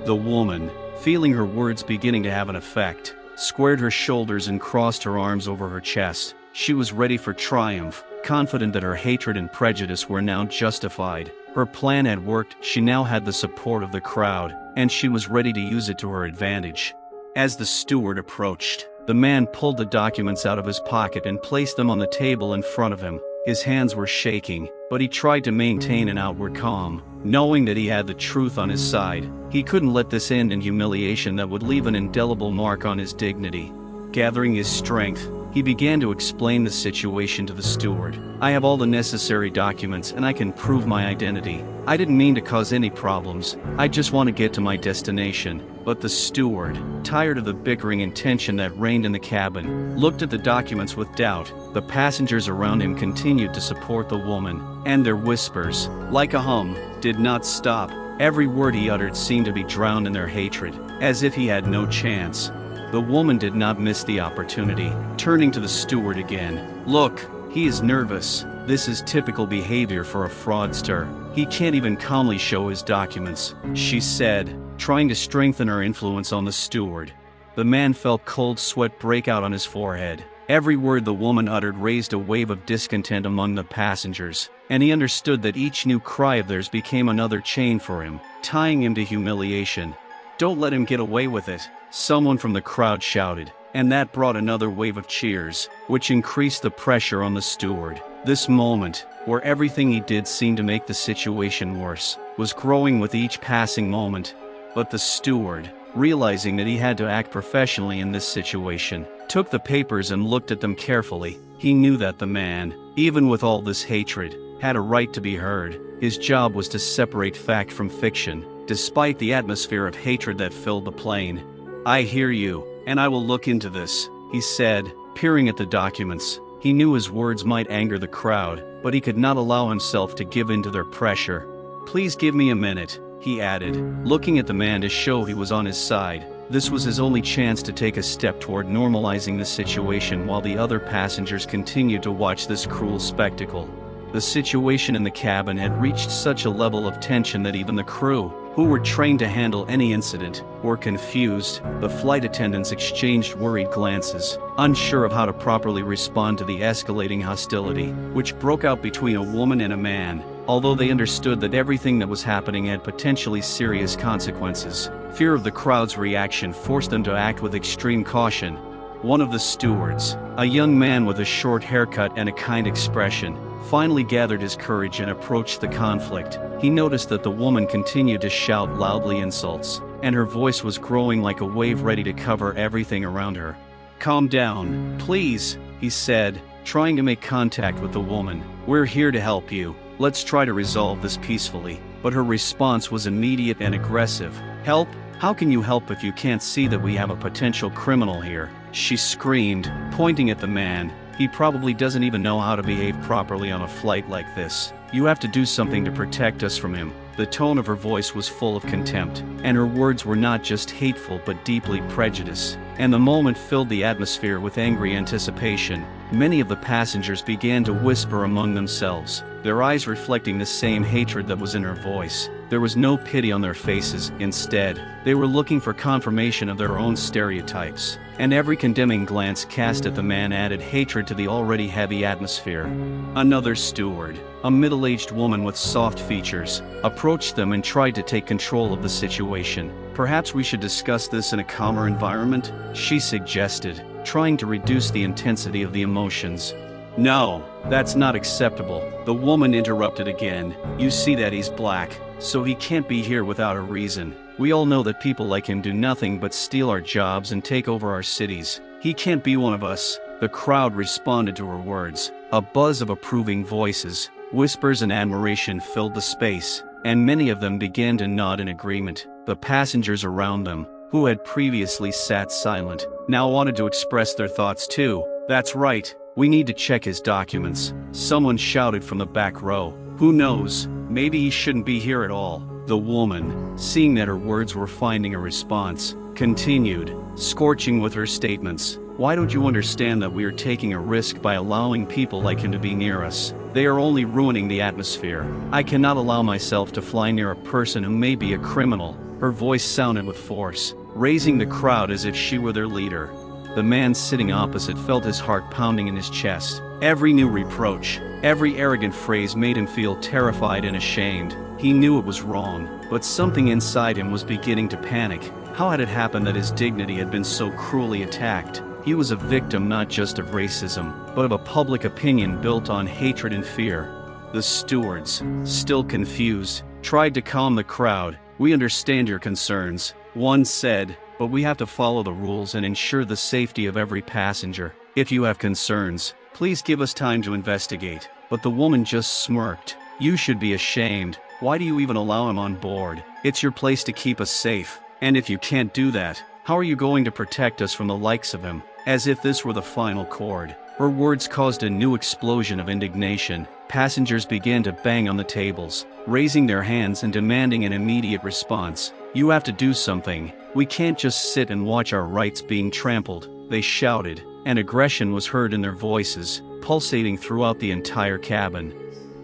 The woman, feeling her words beginning to have an effect, squared her shoulders and crossed her arms over her chest. She was ready for triumph, confident that her hatred and prejudice were now justified. Her plan had worked. She now had the support of the crowd, and she was ready to use it to her advantage. As the steward approached, the man pulled the documents out of his pocket and placed them on the table in front of him. His hands were shaking, but he tried to maintain an outward calm, knowing that he had the truth on his side. He couldn't let this end in humiliation that would leave an indelible mark on his dignity. Gathering his strength, he began to explain the situation to the steward. "I have all the necessary documents and I can prove my identity. I didn't mean to cause any problems. I just want to get to my destination." But the steward, tired of the bickering and tension that reigned in the cabin, looked at the documents with doubt. The passengers around him continued to support the woman, and their whispers, like a hum, did not stop. Every word he uttered seemed to be drowned in their hatred, as if he had no chance. The woman did not miss the opportunity, turning to the steward again. "Look, he is nervous. This is typical behavior for a fraudster. He can't even calmly show his documents," she said, trying to strengthen her influence on the steward. The man felt cold sweat break out on his forehead. Every word the woman uttered raised a wave of discontent among the passengers, and he understood that each new cry of theirs became another chain for him, tying him to humiliation. "Don't let him get away with it," someone from the crowd shouted, and that brought another wave of cheers, which increased the pressure on the steward. This moment, where everything he did seemed to make the situation worse, was growing with each passing moment. But the steward, realizing that he had to act professionally in this situation, took the papers and looked at them carefully. He knew that the man, even with all this hatred, had a right to be heard. His job was to separate fact from fiction, despite the atmosphere of hatred that filled the plane. "I hear you, and I will look into this," he said, peering at the documents. He knew his words might anger the crowd, but he could not allow himself to give in to their pressure. "Please give me a minute," he added, looking at the man to show he was on his side. This was his only chance to take a step toward normalizing the situation while the other passengers continued to watch this cruel spectacle. The situation in the cabin had reached such a level of tension that even the crew, who were trained to handle any incident, were confused. The flight attendants exchanged worried glances, unsure of how to properly respond to the escalating hostility, which broke out between a woman and a man. Although they understood that everything that was happening had potentially serious consequences, fear of the crowd's reaction forced them to act with extreme caution. One of the stewards, a young man with a short haircut and a kind expression, finally gathered his courage and approached the conflict. He noticed that the woman continued to shout loudly insults, and her voice was growing like a wave ready to cover everything around her. "Calm down, please," he said, trying to make contact with the woman. "We're here to help you. Let's try to resolve this peacefully." But her response was immediate and aggressive. "Help? How can you help if you can't see that we have a potential criminal here?" she screamed, pointing at the man. "He probably doesn't even know how to behave properly on a flight like this. You have to do something to protect us from him." The tone of her voice was full of contempt, and her words were not just hateful but deeply prejudiced. And the moment filled the atmosphere with angry anticipation. Many of the passengers began to whisper among themselves, their eyes reflecting the same hatred that was in her voice. There was no pity on their faces. Instead, they were looking for confirmation of their own stereotypes, and every condemning glance cast at the man added hatred to the already heavy atmosphere. Another steward, a middle-aged woman with soft features, approached them and tried to take control of the situation. "Perhaps we should discuss this in a calmer environment," she suggested, trying to reduce the intensity of the emotions. "No, that's not acceptable," the woman interrupted again. "You see that he's black, so he can't be here without a reason. We all know that people like him do nothing but steal our jobs and take over our cities. He can't be one of us." The crowd responded to her words. A buzz of approving voices, whispers and admiration filled the space, and many of them began to nod in agreement. The passengers around them, who had previously sat silent, now wanted to express their thoughts too. "That's right, we need to check his documents," someone shouted from the back row. "Who knows, maybe he shouldn't be here at all." The woman, seeing that her words were finding a response, continued, scorching with her statements. "Why don't you understand that we are taking a risk by allowing people like him to be near us? They are only ruining the atmosphere. I cannot allow myself to fly near a person who may be a criminal." Her voice sounded with force, raising the crowd as if she were their leader. The man sitting opposite felt his heart pounding in his chest. Every new reproach, every arrogant phrase made him feel terrified and ashamed. He knew it was wrong, but something inside him was beginning to panic. How had it happened that his dignity had been so cruelly attacked? He was a victim not just of racism, but of a public opinion built on hatred and fear. The stewards, still confused, tried to calm the crowd. "We understand your concerns," one said, "but we have to follow the rules and ensure the safety of every passenger. If you have concerns, please give us time to investigate." But the woman just smirked. "You should be ashamed. Why do you even allow him on board? It's your place to keep us safe. And if you can't do that, how are you going to protect us from the likes of him?" As if this were the final chord, her words caused a new explosion of indignation. Passengers began to bang on the tables, raising their hands and demanding an immediate response. "You have to do something. We can't just sit and watch our rights being trampled," they shouted, and aggression was heard in their voices, pulsating throughout the entire cabin.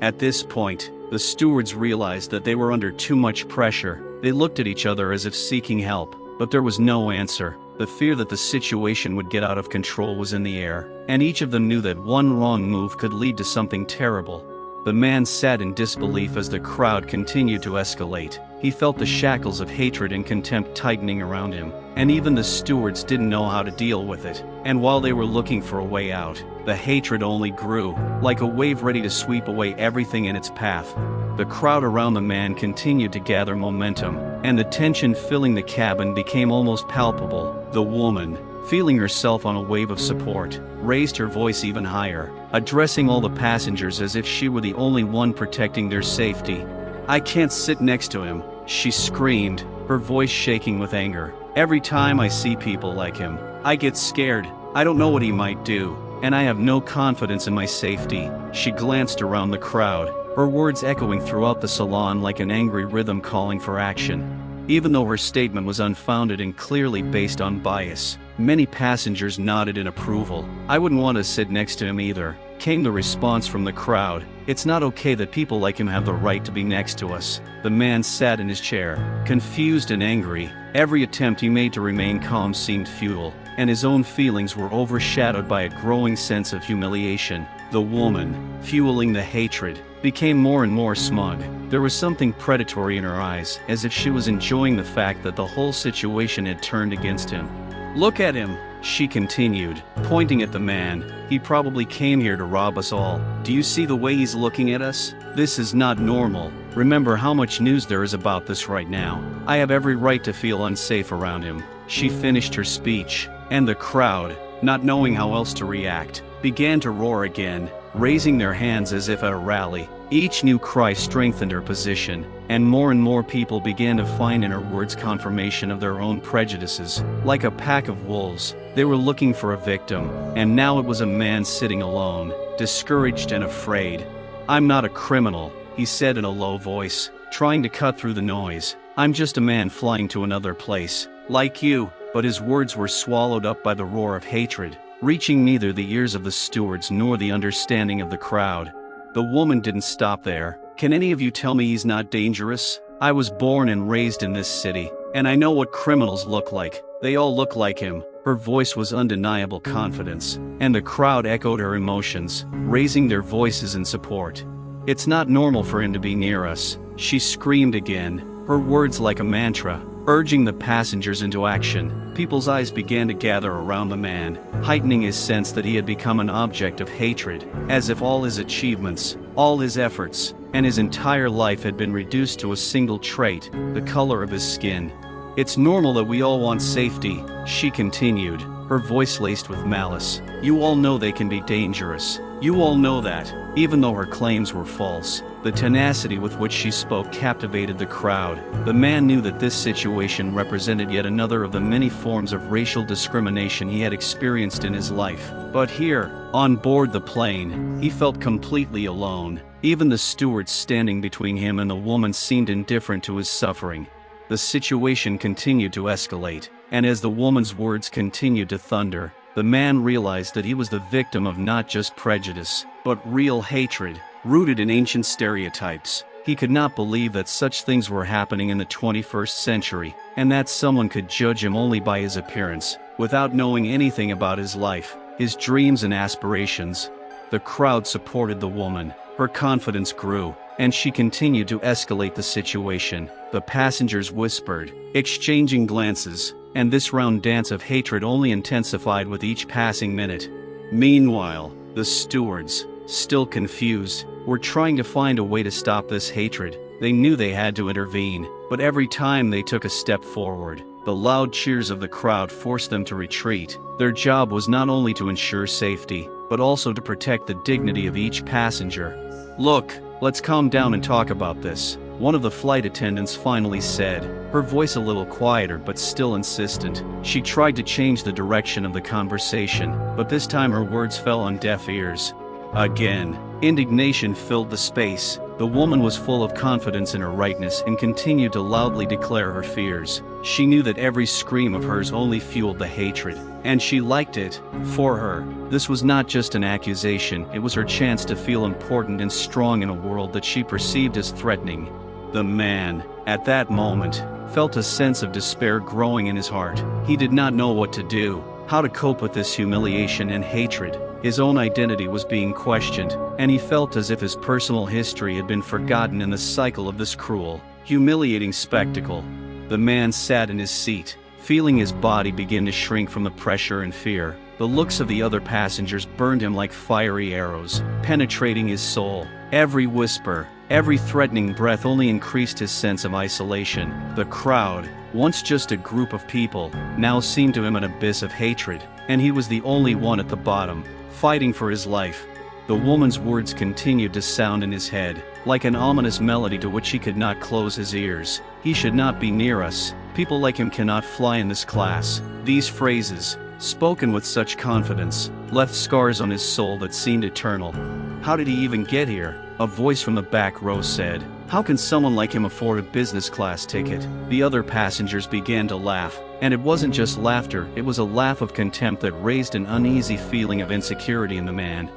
At this point, the stewards realized that they were under too much pressure. They looked at each other as if seeking help, but there was no answer. The fear that the situation would get out of control was in the air, and each of them knew that one wrong move could lead to something terrible. The man sat in disbelief as the crowd continued to escalate. He felt the shackles of hatred and contempt tightening around him, and even the stewards didn't know how to deal with it. And while they were looking for a way out, the hatred only grew, like a wave ready to sweep away everything in its path. The crowd around the man continued to gather momentum, and the tension filling the cabin became almost palpable. The woman, feeling herself on a wave of support, raised her voice even higher, addressing all the passengers as if she were the only one protecting their safety. "I can't sit next to him," she screamed, her voice shaking with anger. "Every time I see people like him, I get scared. I don't know what he might do, and I have no confidence in my safety." She glanced around the crowd, her words echoing throughout the salon like an angry rhythm calling for action. Even though her statement was unfounded and clearly based on bias, many passengers nodded in approval. "I wouldn't want to sit next to him either," came the response from the crowd. "It's not okay that people like him have the right to be next to us." The man sat in his chair, confused and angry. Every attempt he made to remain calm seemed futile, and his own feelings were overshadowed by a growing sense of humiliation. The woman, fueling the hatred, became more and more smug. There was something predatory in her eyes, as if she was enjoying the fact that the whole situation had turned against him. "Look at him," she continued, pointing at the man. "He probably came here to rob us all. Do you see the way he's looking at us? This is not normal. Remember how much news there is about this right now. I have every right to feel unsafe around him." She finished her speech, and the crowd, not knowing how else to react, began to roar again, raising their hands as if at a rally. Each new cry strengthened her position, and more people began to find in her words confirmation of their own prejudices. Like a pack of wolves, they were looking for a victim, and now it was a man sitting alone, discouraged and afraid. "I'm not a criminal," he said in a low voice, trying to cut through the noise. "I'm just a man flying to another place, like you." But his words were swallowed up by the roar of hatred, reaching neither the ears of the stewards nor the understanding of the crowd. The woman didn't stop there. "Can any of you tell me he's not dangerous? I was born and raised in this city, and I know what criminals look like. They all look like him." Her voice was undeniable confidence, and the crowd echoed her emotions, raising their voices in support. "It's not normal for him to be near us," she screamed again, her words like a mantra, urging the passengers into action. People's eyes began to gather around the man, heightening his sense that he had become an object of hatred, as if all his achievements, all his efforts, and his entire life had been reduced to a single trait, the color of his skin. "It's normal that we all want safety," she continued, her voice laced with malice. "You all know they can be dangerous. You all know that." Even though her claims were false, the tenacity with which she spoke captivated the crowd. The man knew that this situation represented yet another of the many forms of racial discrimination he had experienced in his life. But here, on board the plane, he felt completely alone. Even the stewards standing between him and the woman seemed indifferent to his suffering. The situation continued to escalate, and as the woman's words continued to thunder, the man realized that he was the victim of not just prejudice, but real hatred, rooted in ancient stereotypes. He could not believe that such things were happening in the 21st century, and that someone could judge him only by his appearance, without knowing anything about his life, his dreams and aspirations. The crowd supported the woman. Her confidence grew, and she continued to escalate the situation. The passengers whispered, exchanging glances, and this round dance of hatred only intensified with each passing minute. Meanwhile, the stewards, still confused, were trying to find a way to stop this hatred. They knew they had to intervene, but every time they took a step forward, the loud cheers of the crowd forced them to retreat. Their job was not only to ensure safety, but also to protect the dignity of each passenger. "Look, let's calm down and talk about this," one of the flight attendants finally said, her voice a little quieter but still insistent. She tried to change the direction of the conversation, but this time her words fell on deaf ears. Again, indignation filled the space. The woman was full of confidence in her rightness and continued to loudly declare her fears. She knew that every scream of hers only fueled the hatred, and she liked it. For her, this was not just an accusation, it was her chance to feel important and strong in a world that she perceived as threatening. The man, at that moment, felt a sense of despair growing in his heart. He did not know what to do, how to cope with this humiliation and hatred. His own identity was being questioned, and he felt as if his personal history had been forgotten in the cycle of this cruel, humiliating spectacle. The man sat in his seat, feeling his body begin to shrink from the pressure and fear. The looks of the other passengers burned him like fiery arrows, penetrating his soul. Every whisper, every threatening breath only increased his sense of isolation. The crowd, once just a group of people, now seemed to him an abyss of hatred, and he was the only one at the bottom, fighting for his life. The woman's words continued to sound in his head, like an ominous melody to which he could not close his ears. "He should not be near us. People like him cannot fly in this class." These phrases, spoken with such confidence, left scars on his soul that seemed eternal. "How did he even get here?" a voice from the back row said. "How can someone like him afford a business class ticket?" The other passengers began to laugh, and it wasn't just laughter, it was a laugh of contempt that raised an uneasy feeling of insecurity in the man.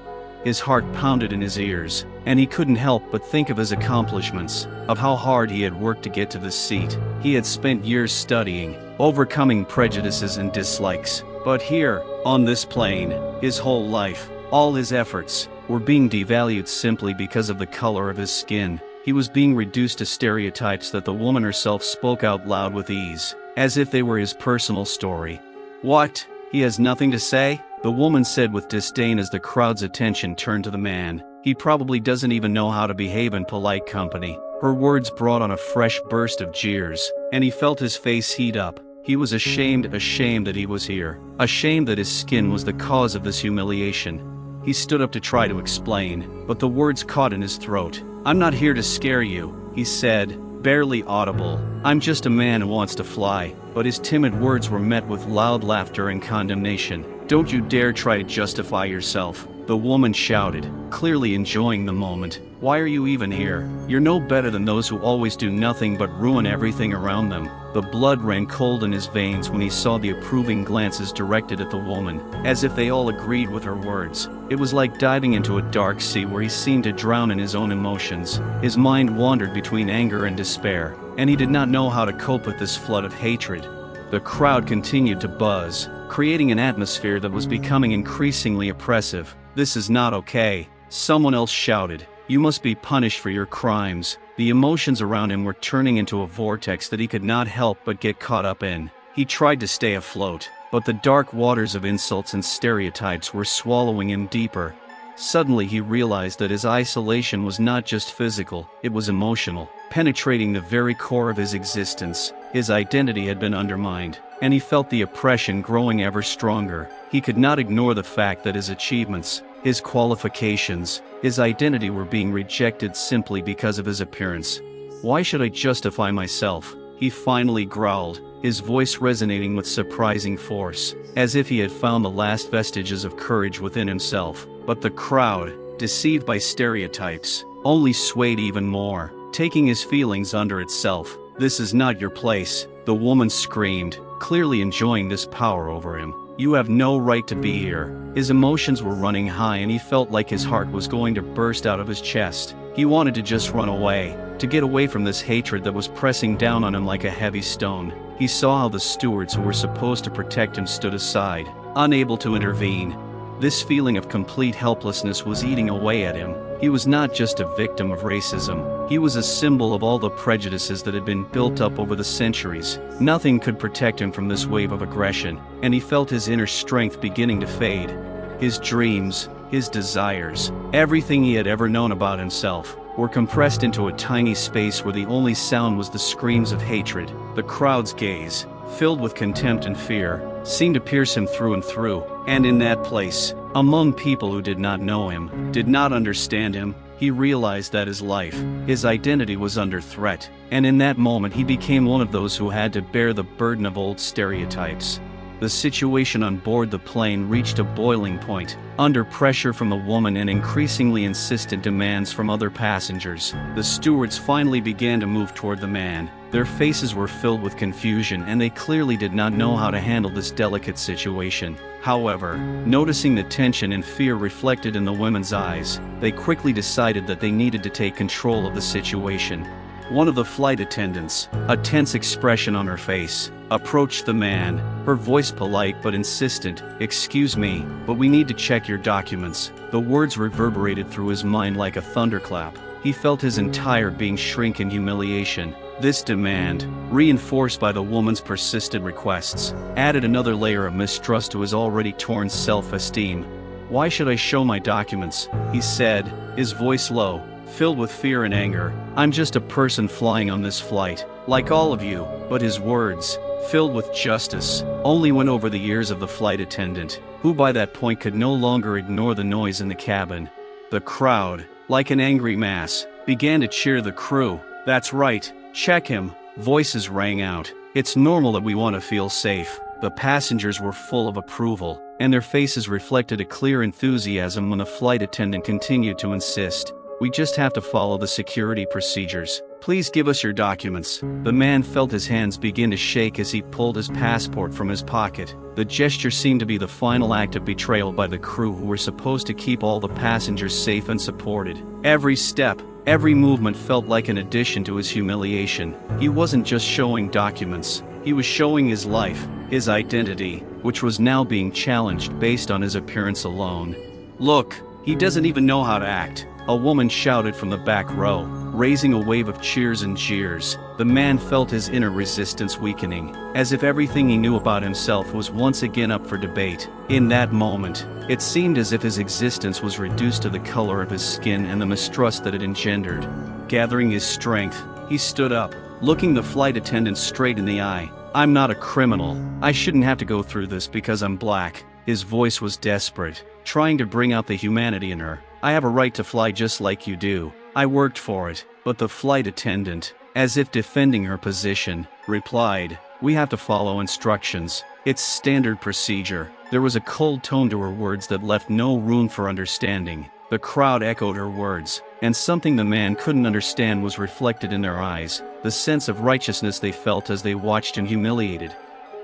His heart pounded in his ears, and he couldn't help but think of his accomplishments, of how hard he had worked to get to this seat. He had spent years studying, overcoming prejudices and dislikes. But here, on this plane, his whole life, all his efforts, were being devalued simply because of the color of his skin. He was being reduced to stereotypes that the woman herself spoke out loud with ease, as if they were his personal story. "What? He has nothing to say?" the woman said with disdain as the crowd's attention turned to the man. "He probably doesn't even know how to behave in polite company." Her words brought on a fresh burst of jeers, and he felt his face heat up. He was ashamed that he was here, ashamed that his skin was the cause of this humiliation. He stood up to try to explain, but the words caught in his throat. "I'm not here to scare you," he said, barely audible. "I'm just a man who wants to fly." But his timid words were met with loud laughter and condemnation. "Don't you dare try to justify yourself," the woman shouted, clearly enjoying the moment. "Why are you even here? You're no better than those who always do nothing but ruin everything around them." The blood ran cold in his veins when he saw the approving glances directed at the woman, as if they all agreed with her words. It was like diving into a dark sea where he seemed to drown in his own emotions. His mind wandered between anger and despair, and he did not know how to cope with this flood of hatred. The crowd continued to buzz, creating an atmosphere that was becoming increasingly oppressive. "This is not okay," someone else shouted. "You must be punished for your crimes." The emotions around him were turning into a vortex that he could not help but get caught up in. He tried to stay afloat, but the dark waters of insults and stereotypes were swallowing him deeper. Suddenly he realized that his isolation was not just physical, it was emotional, penetrating the very core of his existence. His identity had been undermined, and he felt the oppression growing ever stronger. He could not ignore the fact that his achievements, his qualifications, his identity were being rejected simply because of his appearance. "Why should I justify myself?" he finally growled, his voice resonating with surprising force, as if he had found the last vestiges of courage within himself. But the crowd, deceived by stereotypes, only swayed even more, taking his feelings under itself. "This is not your place," the woman screamed, clearly enjoying this power over him. "You have no right to be here." His emotions were running high and he felt like his heart was going to burst out of his chest. He wanted to just run away, to get away from this hatred that was pressing down on him like a heavy stone. He saw how the stewards who were supposed to protect him stood aside, unable to intervene. This feeling of complete helplessness was eating away at him. He was not just a victim of racism, he was a symbol of all the prejudices that had been built up over the centuries. Nothing could protect him from this wave of aggression, and he felt his inner strength beginning to fade. His dreams, his desires, everything he had ever known about himself, were compressed into a tiny space where the only sound was the screams of hatred. The crowd's gaze, filled with contempt and fear, seemed to pierce him through and through. And in that place, among people who did not know him, did not understand him, he realized that his life, his identity was under threat. And in that moment he became one of those who had to bear the burden of old stereotypes. The situation on board the plane reached a boiling point. Under pressure from the woman and increasingly insistent demands from other passengers, the stewards finally began to move toward the man. Their faces were filled with confusion and they clearly did not know how to handle this delicate situation. However, noticing the tension and fear reflected in the women's eyes, they quickly decided that they needed to take control of the situation. One of the flight attendants, a tense expression on her face, approached the man, her voice polite but insistent. "Excuse me, but we need to check your documents." The words reverberated through his mind like a thunderclap. He felt his entire being shrink in humiliation. This demand, reinforced by the woman's persistent requests, added another layer of mistrust to his already torn self-esteem. "Why should I show my documents?" he said, his voice low, filled with fear and anger. "I'm just a person flying on this flight, like all of you." But his words, filled with justice, only went over the ears of the flight attendant, who by that point could no longer ignore the noise in the cabin. The crowd, like an angry mass, began to cheer the crew. "That's right, check him," voices rang out. "It's normal that we want to feel safe." The passengers were full of approval, and their faces reflected a clear enthusiasm when the flight attendant continued to insist. "We just have to follow the security procedures. Please give us your documents." The man felt his hands begin to shake as he pulled his passport from his pocket. The gesture seemed to be the final act of betrayal by the crew who were supposed to keep all the passengers safe and supported. Every step, every movement felt like an addition to his humiliation. He wasn't just showing documents, he was showing his life, his identity, which was now being challenged based on his appearance alone. "Look, he doesn't even know how to act," a woman shouted from the back row, raising a wave of cheers and jeers. The man felt his inner resistance weakening, as if everything he knew about himself was once again up for debate. In that moment, it seemed as if his existence was reduced to the color of his skin and the mistrust that it engendered. Gathering his strength, he stood up, looking the flight attendant straight in the eye. "I'm not a criminal. I shouldn't have to go through this because I'm black." His voice was desperate, trying to bring out the humanity in her. "I have a right to fly just like you do. I worked for it." But the flight attendant, as if defending her position, replied, "We have to follow instructions. It's standard procedure." There was a cold tone to her words that left no room for understanding. The crowd echoed her words, and something the man couldn't understand was reflected in their eyes, the sense of righteousness they felt as they watched him humiliated.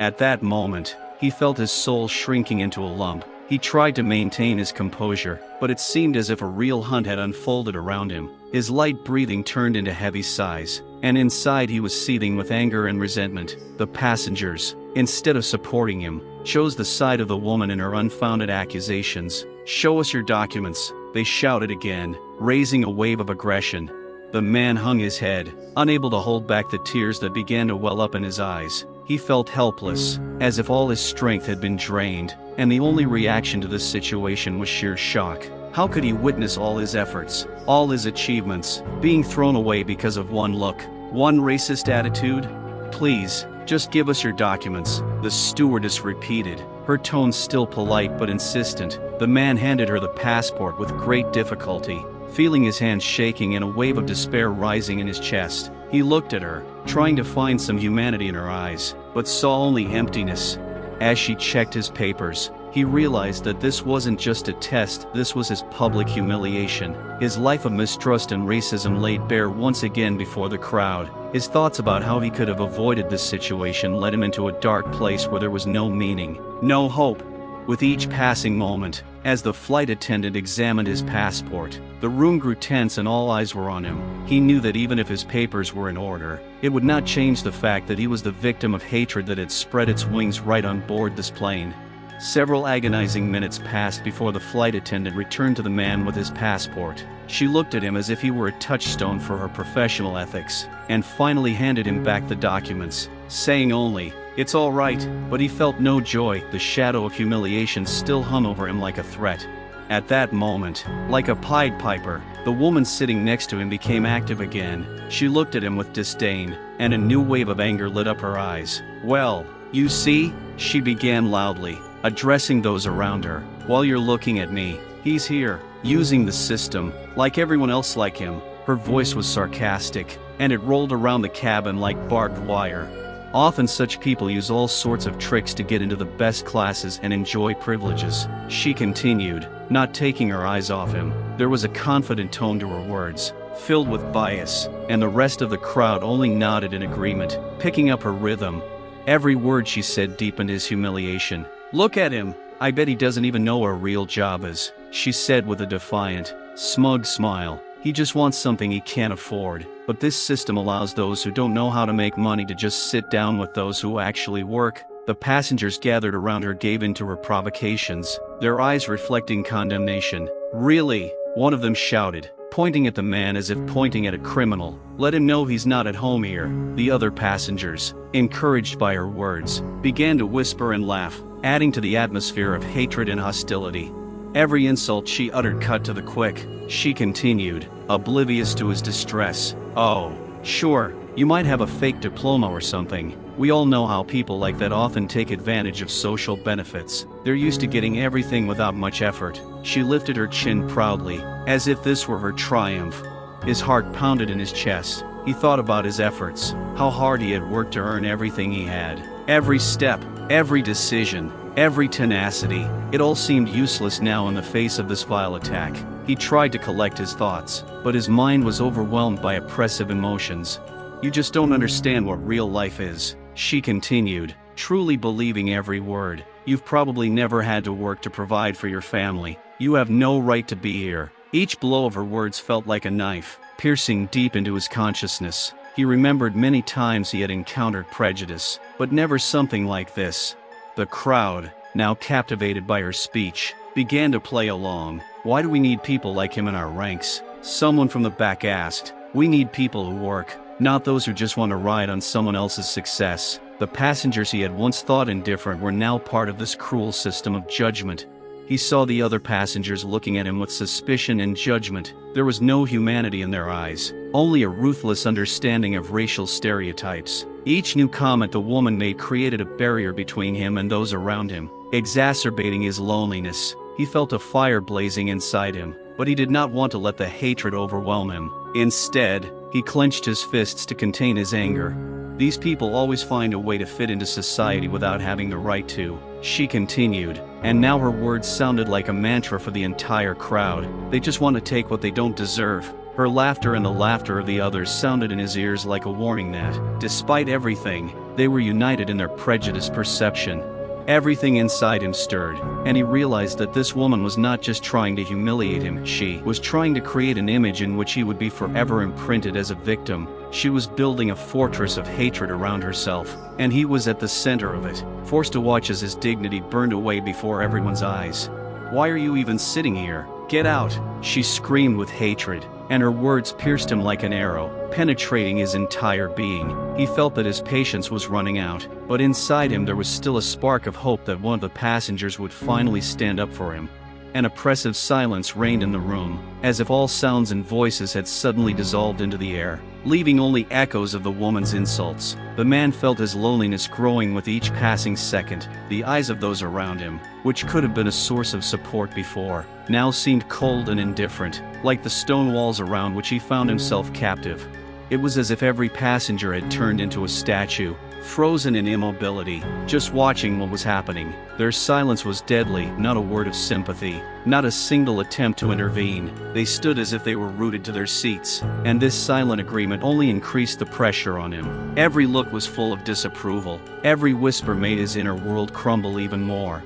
At that moment, he felt his soul shrinking into a lump. He tried to maintain his composure, but it seemed as if a real hunt had unfolded around him. His light breathing turned into heavy sighs, and inside he was seething with anger and resentment. The passengers, instead of supporting him, chose the side of the woman in her unfounded accusations. "Show us your documents," they shouted again, raising a wave of aggression. The man hung his head, unable to hold back the tears that began to well up in his eyes. He felt helpless, as if all his strength had been drained, and the only reaction to this situation was sheer shock. How could he witness all his efforts, all his achievements, being thrown away because of one look, one racist attitude? "Please, just give us your documents," the stewardess repeated, her tone still polite but insistent. The man handed her the passport with great difficulty, feeling his hands shaking and a wave of despair rising in his chest. He looked at her, trying to find some humanity in her eyes, but saw only emptiness. As she checked his papers, he realized that this wasn't just a test, this was his public humiliation. His life of mistrust and racism laid bare once again before the crowd. His thoughts about how he could have avoided this situation led him into a dark place where there was no meaning, no hope. With each passing moment, as the flight attendant examined his passport, the room grew tense and all eyes were on him. He knew that even if his papers were in order, it would not change the fact that he was the victim of hatred that had spread its wings right on board this plane. Several agonizing minutes passed before the flight attendant returned to the man with his passport. She looked at him as if he were a touchstone for her professional ethics, and finally handed him back the documents, saying only, "It's all right," but he felt no joy. The shadow of humiliation still hung over him like a threat. At that moment, like a Pied Piper, the woman sitting next to him became active again. She looked at him with disdain, and a new wave of anger lit up her eyes. "Well, you see," she began loudly, addressing those around her, "while you're looking at me, he's here, using the system, like everyone else like him." Her voice was sarcastic, and it rolled around the cabin like barbed wire. Often such people use all sorts of tricks to get into the best classes and enjoy privileges. She continued, not taking her eyes off him. There was a confident tone to her words, filled with bias, and the rest of the crowd only nodded in agreement, picking up her rhythm. Every word she said deepened his humiliation. "Look at him. I bet he doesn't even know what a real job is," she said with a defiant, smug smile. "He just wants something he can't afford. But this system allows those who don't know how to make money to just sit down with those who actually work." The passengers gathered around her gave in to her provocations, their eyes reflecting condemnation. "Really?" one of them shouted, pointing at the man as if pointing at a criminal. "Let him know he's not at home here." The other passengers, encouraged by her words, began to whisper and laugh, adding to the atmosphere of hatred and hostility. Every insult she uttered cut to the quick. She continued, oblivious to his distress. "Oh, sure, you might have a fake diploma or something. We all know how people like that often take advantage of social benefits. They're used to getting everything without much effort." She lifted her chin proudly, as if this were her triumph. His heart pounded in his chest. He thought about his efforts, how hard he had worked to earn everything he had. Every step, Every decision, every tenacity, it all seemed useless now in the face of this vile attack. He tried to collect his thoughts, but his mind was overwhelmed by oppressive emotions. "You just don't understand what real life is," she continued, truly believing every word. "You've probably never had to work to provide for your family. You have no right to be here." Each blow of her words felt like a knife, piercing deep into his consciousness. He remembered many times he had encountered prejudice, but never something like this. The crowd, now captivated by her speech, began to play along. "Why do we need people like him in our ranks?" someone from the back asked. "We need people who work, not those who just want to ride on someone else's success." The passengers he had once thought indifferent were now part of this cruel system of judgment. He saw the other passengers looking at him with suspicion and judgment. There was no humanity in their eyes, only a ruthless understanding of racial stereotypes. Each new comment the woman made created a barrier between him and those around him, exacerbating his loneliness. He felt a fire blazing inside him, but he did not want to let the hatred overwhelm him. Instead, he clenched his fists to contain his anger. "These people always find a way to fit into society without having the right to," she continued, and now her words sounded like a mantra for the entire crowd. "They just want to take what they don't deserve." Her laughter and the laughter of the others sounded in his ears like a warning that, despite everything, they were united in their prejudiced perception. Everything inside him stirred, and he realized that this woman was not just trying to humiliate him, she was trying to create an image in which he would be forever imprinted as a victim. She was building a fortress of hatred around herself, and he was at the center of it, forced to watch as his dignity burned away before everyone's eyes. "Why are you even sitting here? Get out!" she screamed with hatred, and her words pierced him like an arrow, penetrating his entire being. He felt that his patience was running out, but inside him there was still a spark of hope that one of the passengers would finally stand up for him. An oppressive silence reigned in the room, as if all sounds and voices had suddenly dissolved into the air, leaving only echoes of the woman's insults. The man felt his loneliness growing with each passing second. The eyes of those around him, which could have been a source of support before, now seemed cold and indifferent, like the stone walls around which he found himself captive. It was as if every passenger had turned into a statue, frozen in immobility, just watching what was happening. Their silence was deadly, not a word of sympathy, not a single attempt to intervene. They stood as if they were rooted to their seats, and this silent agreement only increased the pressure on him. Every look was full of disapproval, every whisper made his inner world crumble even more.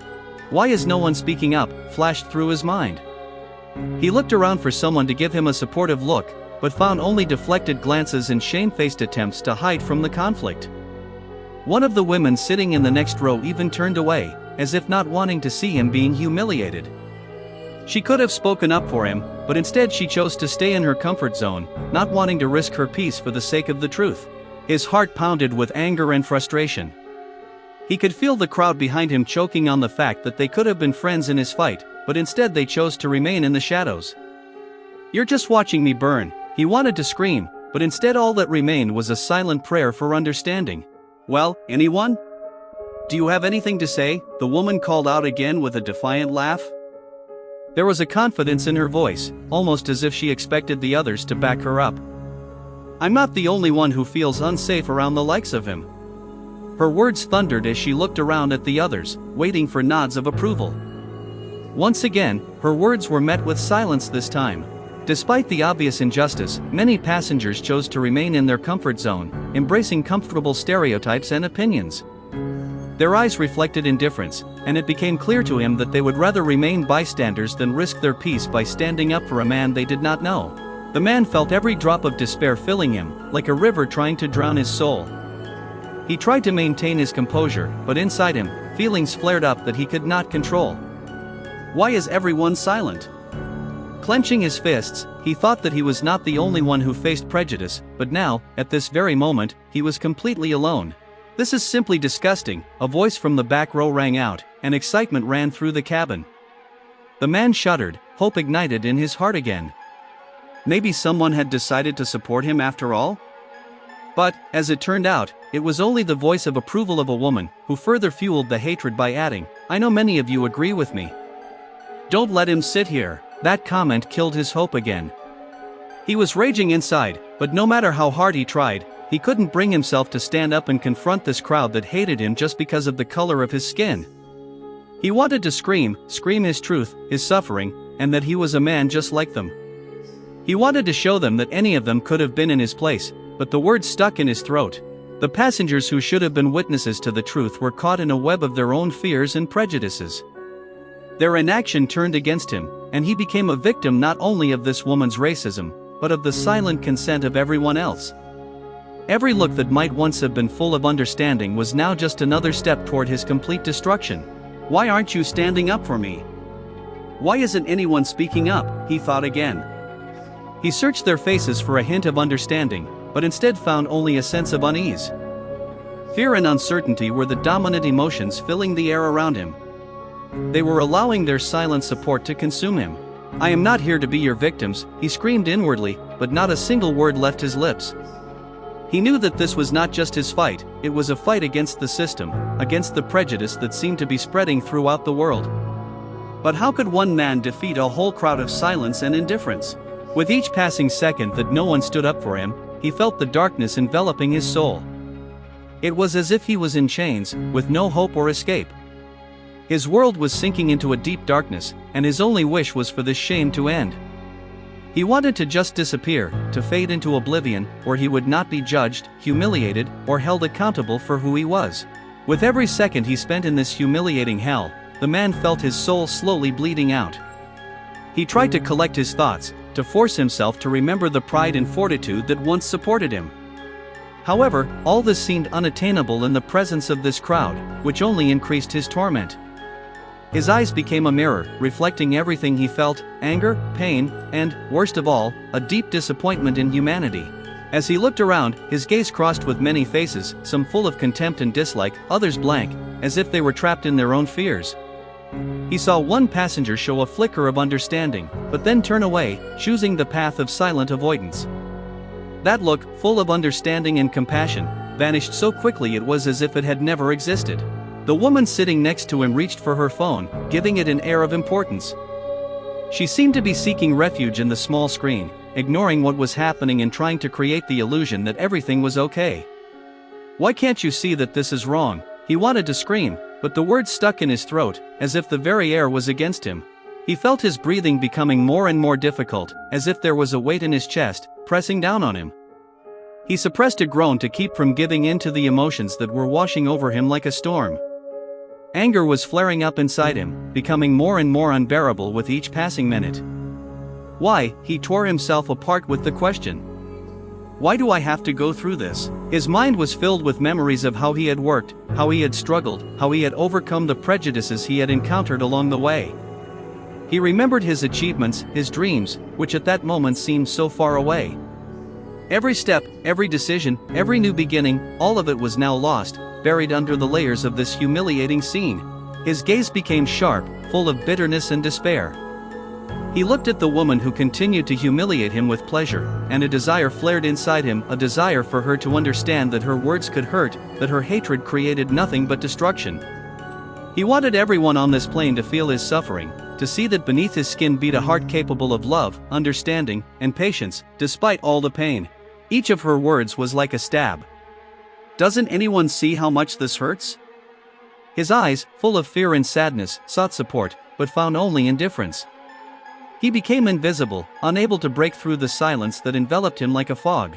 "Why is no one speaking up?" flashed through his mind. He looked around for someone to give him a supportive look, but found only deflected glances and shamefaced attempts to hide from the conflict. One of the women sitting in the next row even turned away, as if not wanting to see him being humiliated. She could have spoken up for him, but instead she chose to stay in her comfort zone, not wanting to risk her peace for the sake of the truth. His heart pounded with anger and frustration. He could feel the crowd behind him choking on the fact that they could have been friends in his fight, but instead they chose to remain in the shadows. "You're just watching me burn," he wanted to scream, but instead all that remained was a silent prayer for understanding. "Well, anyone? Do you have anything to say?" the woman called out again with a defiant laugh. There was a confidence in her voice, almost as if she expected the others to back her up. "I'm not the only one who feels unsafe around the likes of him." Her words thundered as she looked around at the others, waiting for nods of approval. Once again, her words were met with silence this time. Despite the obvious injustice, many passengers chose to remain in their comfort zone, embracing comfortable stereotypes and opinions. Their eyes reflected indifference, and it became clear to him that they would rather remain bystanders than risk their peace by standing up for a man they did not know. The man felt every drop of despair filling him, like a river trying to drown his soul. He tried to maintain his composure, but inside him, feelings flared up that he could not control. Why is everyone silent? Clenching his fists, he thought that he was not the only one who faced prejudice, but now, at this very moment, he was completely alone. "This is simply disgusting," a voice from the back row rang out, and excitement ran through the cabin. The man shuddered, hope ignited in his heart again. Maybe someone had decided to support him after all? But, as it turned out, it was only the voice of approval of a woman, who further fueled the hatred by adding, "I know many of you agree with me. Don't let him sit here." That comment killed his hope again. He was raging inside, but no matter how hard he tried, He couldn't bring himself to stand up and confront this crowd that hated him just because of the color of his skin. He wanted to scream his truth, his suffering, and that he was a man just like them. He wanted to show them that any of them could have been in his place, but the words stuck in his throat. The passengers who should have been witnesses to the truth were caught in a web of their own fears and prejudices. Their inaction turned against him, and he became a victim not only of this woman's racism, but of the silent consent of everyone else. Every look that might once have been full of understanding was now just another step toward his complete destruction. "Why aren't you standing up for me? Why isn't anyone speaking up?" he thought again. He searched their faces for a hint of understanding, but instead found only a sense of unease. Fear and uncertainty were the dominant emotions filling the air around him. They were allowing their silent support to consume him. "I am not here to be your victims," he screamed inwardly, but not a single word left his lips. He knew that this was not just his fight, it was a fight against the system, against the prejudice that seemed to be spreading throughout the world. But how could one man defeat a whole crowd of silence and indifference? With each passing second that no one stood up for him, he felt the darkness enveloping his soul. It was as if he was in chains, with no hope or escape. His world was sinking into a deep darkness, and his only wish was for this shame to end. He wanted to just disappear, to fade into oblivion, where he would not be judged, humiliated, or held accountable for who he was. With every second he spent in this humiliating hell, the man felt his soul slowly bleeding out. He tried to collect his thoughts, to force himself to remember the pride and fortitude that once supported him. However, all this seemed unattainable in the presence of this crowd, which only increased his torment. His eyes became a mirror, reflecting everything he felt: anger, pain, and, worst of all, a deep disappointment in humanity. As he looked around, his gaze crossed with many faces, some full of contempt and dislike, others blank, as if they were trapped in their own fears. He saw one passenger show a flicker of understanding, but then turn away, choosing the path of silent avoidance. That look, full of understanding and compassion, vanished so quickly it was as if it had never existed. The woman sitting next to him reached for her phone, giving it an air of importance. She seemed to be seeking refuge in the small screen, ignoring what was happening and trying to create the illusion that everything was okay. "Why can't you see that this is wrong?" He wanted to scream, but the words stuck in his throat, as if the very air was against him. He felt his breathing becoming more and more difficult, as if there was a weight in his chest, pressing down on him. He suppressed a groan to keep from giving in to the emotions that were washing over him like a storm. Anger was flaring up inside him, becoming more and more unbearable with each passing minute. Why? He tore himself apart with the question. Why do I have to go through this? His mind was filled with memories of how he had worked, how he had struggled, how he had overcome the prejudices he had encountered along the way. He remembered his achievements, his dreams, which at that moment seemed so far away. Every step, every decision, every new beginning, all of it was now lost, buried under the layers of this humiliating scene. His gaze became sharp, full of bitterness and despair. He looked at the woman who continued to humiliate him with pleasure, and a desire flared inside him, a desire for her to understand that her words could hurt, that her hatred created nothing but destruction. He wanted everyone on this plane to feel his suffering, to see that beneath his skin beat a heart capable of love, understanding, and patience, despite all the pain. Each of her words was like a stab. "Doesn't anyone see how much this hurts?" His eyes, full of fear and sadness, sought support, but found only indifference. He became invisible, unable to break through the silence that enveloped him like a fog.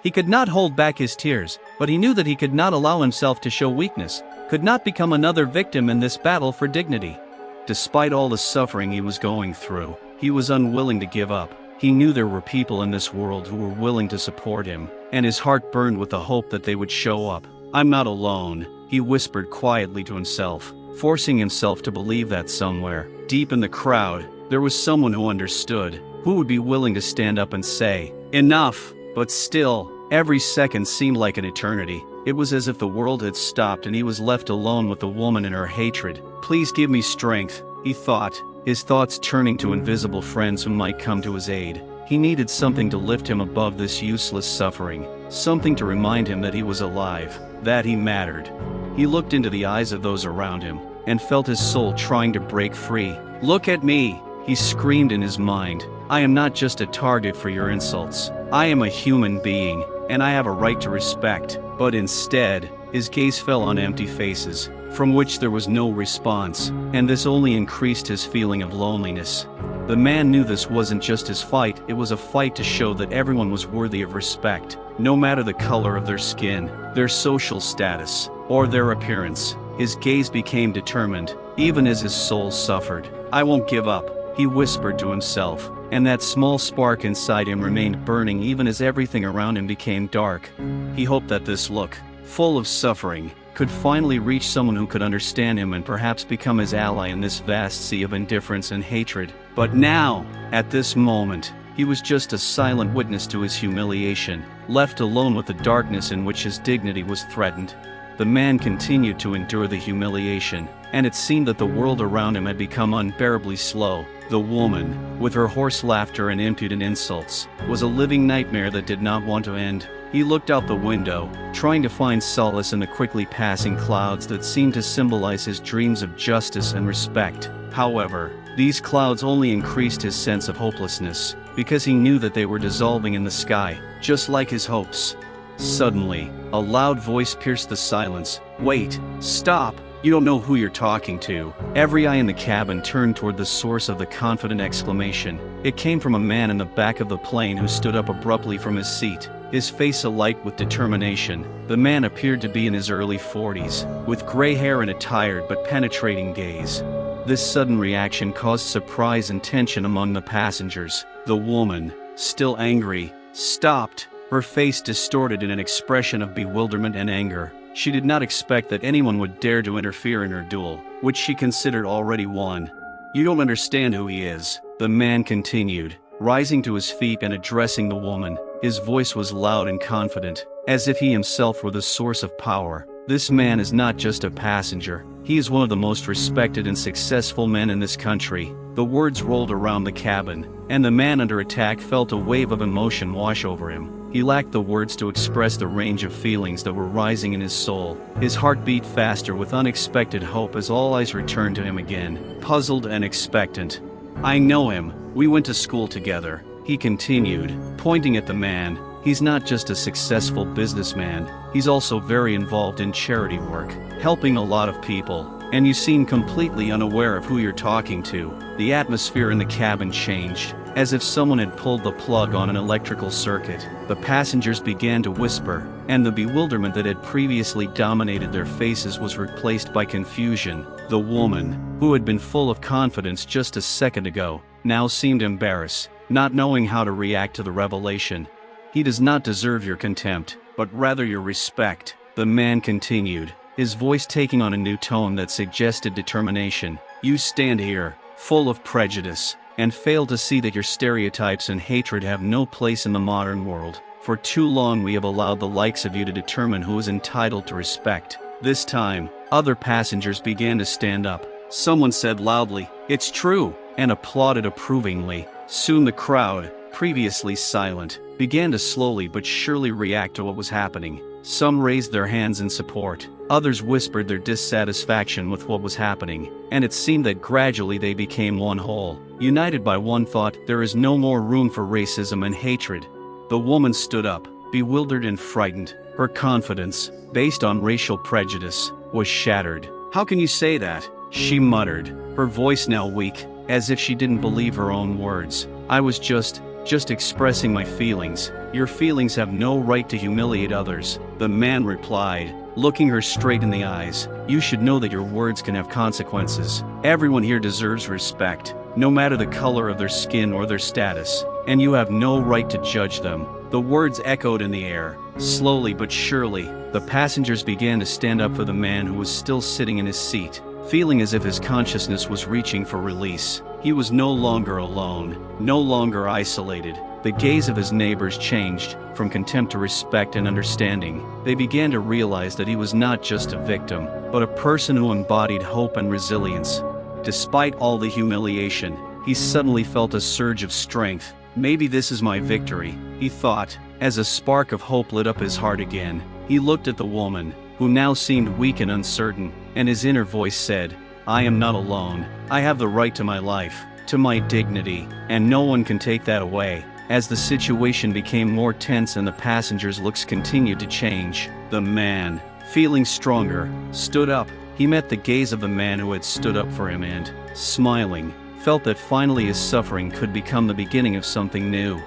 He could not hold back his tears, but he knew that he could not allow himself to show weakness, could not become another victim in this battle for dignity. Despite all the suffering he was going through, he was unwilling to give up. He knew there were people in this world who were willing to support him, and his heart burned with the hope that they would show up. "I'm not alone," he whispered quietly to himself, forcing himself to believe that somewhere, deep in the crowd, there was someone who understood, who would be willing to stand up and say, "Enough!" But still, every second seemed like an eternity. It was as if the world had stopped and he was left alone with the woman and her hatred. "Please give me strength," he thought, his thoughts turning to invisible friends who might come to his aid. He needed something to lift him above this useless suffering, something to remind him that he was alive, that he mattered. He looked into the eyes of those around him, and felt his soul trying to break free. "Look at me!" he screamed in his mind. "I am not just a target for your insults. I am a human being. and I have a right to respect. But instead, his gaze fell on empty faces, from which there was no response, and this only increased his feeling of loneliness. The man knew this wasn't just his fight, it was a fight to show that everyone was worthy of respect, no matter the color of their skin, their social status, or their appearance. His gaze became determined, even as his soul suffered. "I won't give up," he whispered to himself, and that small spark inside him remained burning even as everything around him became dark. He hoped that this look, full of suffering, could finally reach someone who could understand him and perhaps become his ally in this vast sea of indifference and hatred. But now, at this moment, he was just a silent witness to his humiliation, left alone with the darkness in which his dignity was threatened. The man continued to endure the humiliation, and it seemed that the world around him had become unbearably slow. The woman, with her hoarse laughter and impudent insults, was a living nightmare that did not want to end. He looked out the window, trying to find solace in the quickly passing clouds that seemed to symbolize his dreams of justice and respect. However, these clouds only increased his sense of hopelessness, because he knew that they were dissolving in the sky, just like his hopes. Suddenly, a loud voice pierced the silence. "Wait, stop! You don't know who you're talking to." Every eye in the cabin turned toward the source of the confident exclamation. It came from a man in the back of the plane who stood up abruptly from his seat, his face alight with determination. The man appeared to be in his early 40s, with gray hair and a tired but penetrating gaze. This sudden reaction caused surprise and tension among the passengers. The woman, still angry, stopped, her face distorted in an expression of bewilderment and anger. She did not expect that anyone would dare to interfere in her duel, which she considered already won. "You don't understand who he is," the man continued, rising to his feet and addressing the woman. His voice was loud and confident, as if he himself were the source of power. "This man is not just a passenger. He is one of the most respected and successful men in this country." The words rolled around the cabin, and the man under attack felt a wave of emotion wash over him. He lacked the words to express the range of feelings that were rising in his soul. His heart beat faster with unexpected hope as all eyes returned to him again, puzzled and expectant. "I know him. We went to school together," he continued, pointing at the man. "He's not just a successful businessman, he's also very involved in charity work, helping a lot of people. And you seem completely unaware of who you're talking to." The atmosphere in the cabin changed, as if someone had pulled the plug on an electrical circuit. The passengers began to whisper, and the bewilderment that had previously dominated their faces was replaced by confusion. The woman, who had been full of confidence just a second ago, now seemed embarrassed, not knowing how to react to the revelation. "He does not deserve your contempt, but rather your respect," the man continued, his voice taking on a new tone that suggested determination. "You stand here, full of prejudice, and fail to see that your stereotypes and hatred have no place in the modern world. For too long we have allowed the likes of you to determine who is entitled to respect." This time, other passengers began to stand up. Someone said loudly, "It's true," and applauded approvingly. Soon the crowd, previously silent, began to slowly but surely react to what was happening. Some raised their hands in support, others whispered their dissatisfaction with what was happening, and it seemed that gradually they became one whole, united by one thought: there is no more room for racism and hatred. The woman stood up, bewildered and frightened. Her confidence, based on racial prejudice, was shattered. "How can you say that?" she muttered, her voice now weak, as if she didn't believe her own words. "I was just expressing my feelings. Your feelings have no right to humiliate others," the man replied, looking her straight in the eyes. "You should know that your words can have consequences. Everyone here deserves respect, no matter the color of their skin or their status, and you have no right to judge them." The words echoed in the air. Slowly but surely, the passengers began to stand up for the man who was still sitting in his seat, feeling as if his consciousness was reaching for release. He was no longer alone, no longer isolated. The gaze of his neighbors changed, from contempt to respect and understanding. They began to realize that he was not just a victim, but a person who embodied hope and resilience. Despite all the humiliation, he suddenly felt a surge of strength. "Maybe this is my victory," he thought, as a spark of hope lit up his heart again. He looked at the woman, who now seemed weak and uncertain, and his inner voice said, "I am not alone. I have the right to my life, to my dignity, and no one can take that away." As the situation became more tense and the passengers' looks continued to change, the man, feeling stronger, stood up. He met the gaze of the man who had stood up for him and, smiling, felt that finally his suffering could become the beginning of something new.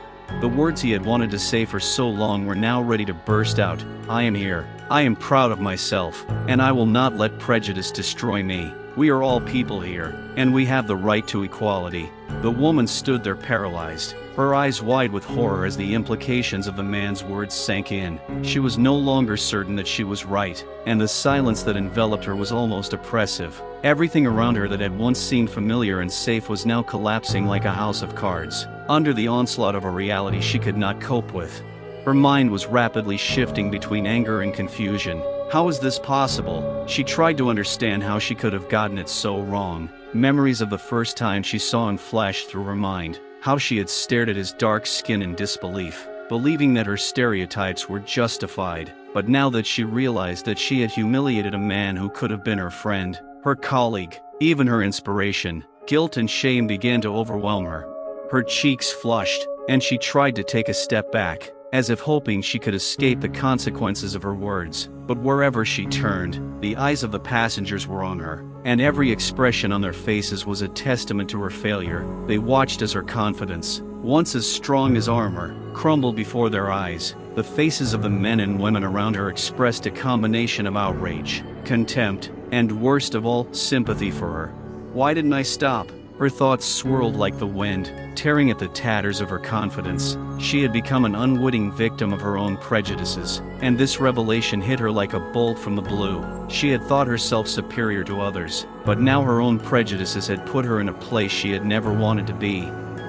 The words he had wanted to say for so long were now ready to burst out. I am here. I am proud of myself, and I will not let prejudice destroy me. We are all people here, and we have the right to equality. The woman stood there paralyzed, her eyes wide with horror as the implications of the man's words sank in. She was no longer certain that she was right, and the silence that enveloped her was almost oppressive. Everything around her that had once seemed familiar and safe was now collapsing like a house of cards, under the onslaught of a reality she could not cope with. Her mind was rapidly shifting between anger and confusion. How was this possible? She tried to understand how she could have gotten it so wrong. Memories of the first time she saw him flashed through her mind, how she had stared at his dark skin in disbelief, believing that her stereotypes were justified. But now that she realized that she had humiliated a man who could have been her friend, her colleague, even her inspiration, guilt and shame began to overwhelm her. Her cheeks flushed, and she tried to take a step back, as if hoping she could escape the consequences of her words. But wherever she turned, the eyes of the passengers were on her, and every expression on their faces was a testament to her failure. They watched as her confidence, once as strong as armor, crumbled before their eyes. The faces of the men and women around her expressed a combination of outrage, contempt, and worst of all, sympathy for her. Why didn't I stop? Her thoughts swirled like the wind, tearing at the tatters of her confidence. She had become an unwitting victim of her own prejudices, and this revelation hit her like a bolt from the blue. She had thought herself superior to others, but now her own prejudices had put her in a place she had never wanted to be.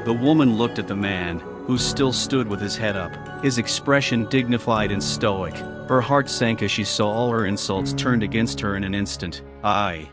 The woman looked at the man, who still stood with his head up, his expression dignified and stoic. Her heart sank as she saw all her insults turned against her in an instant. I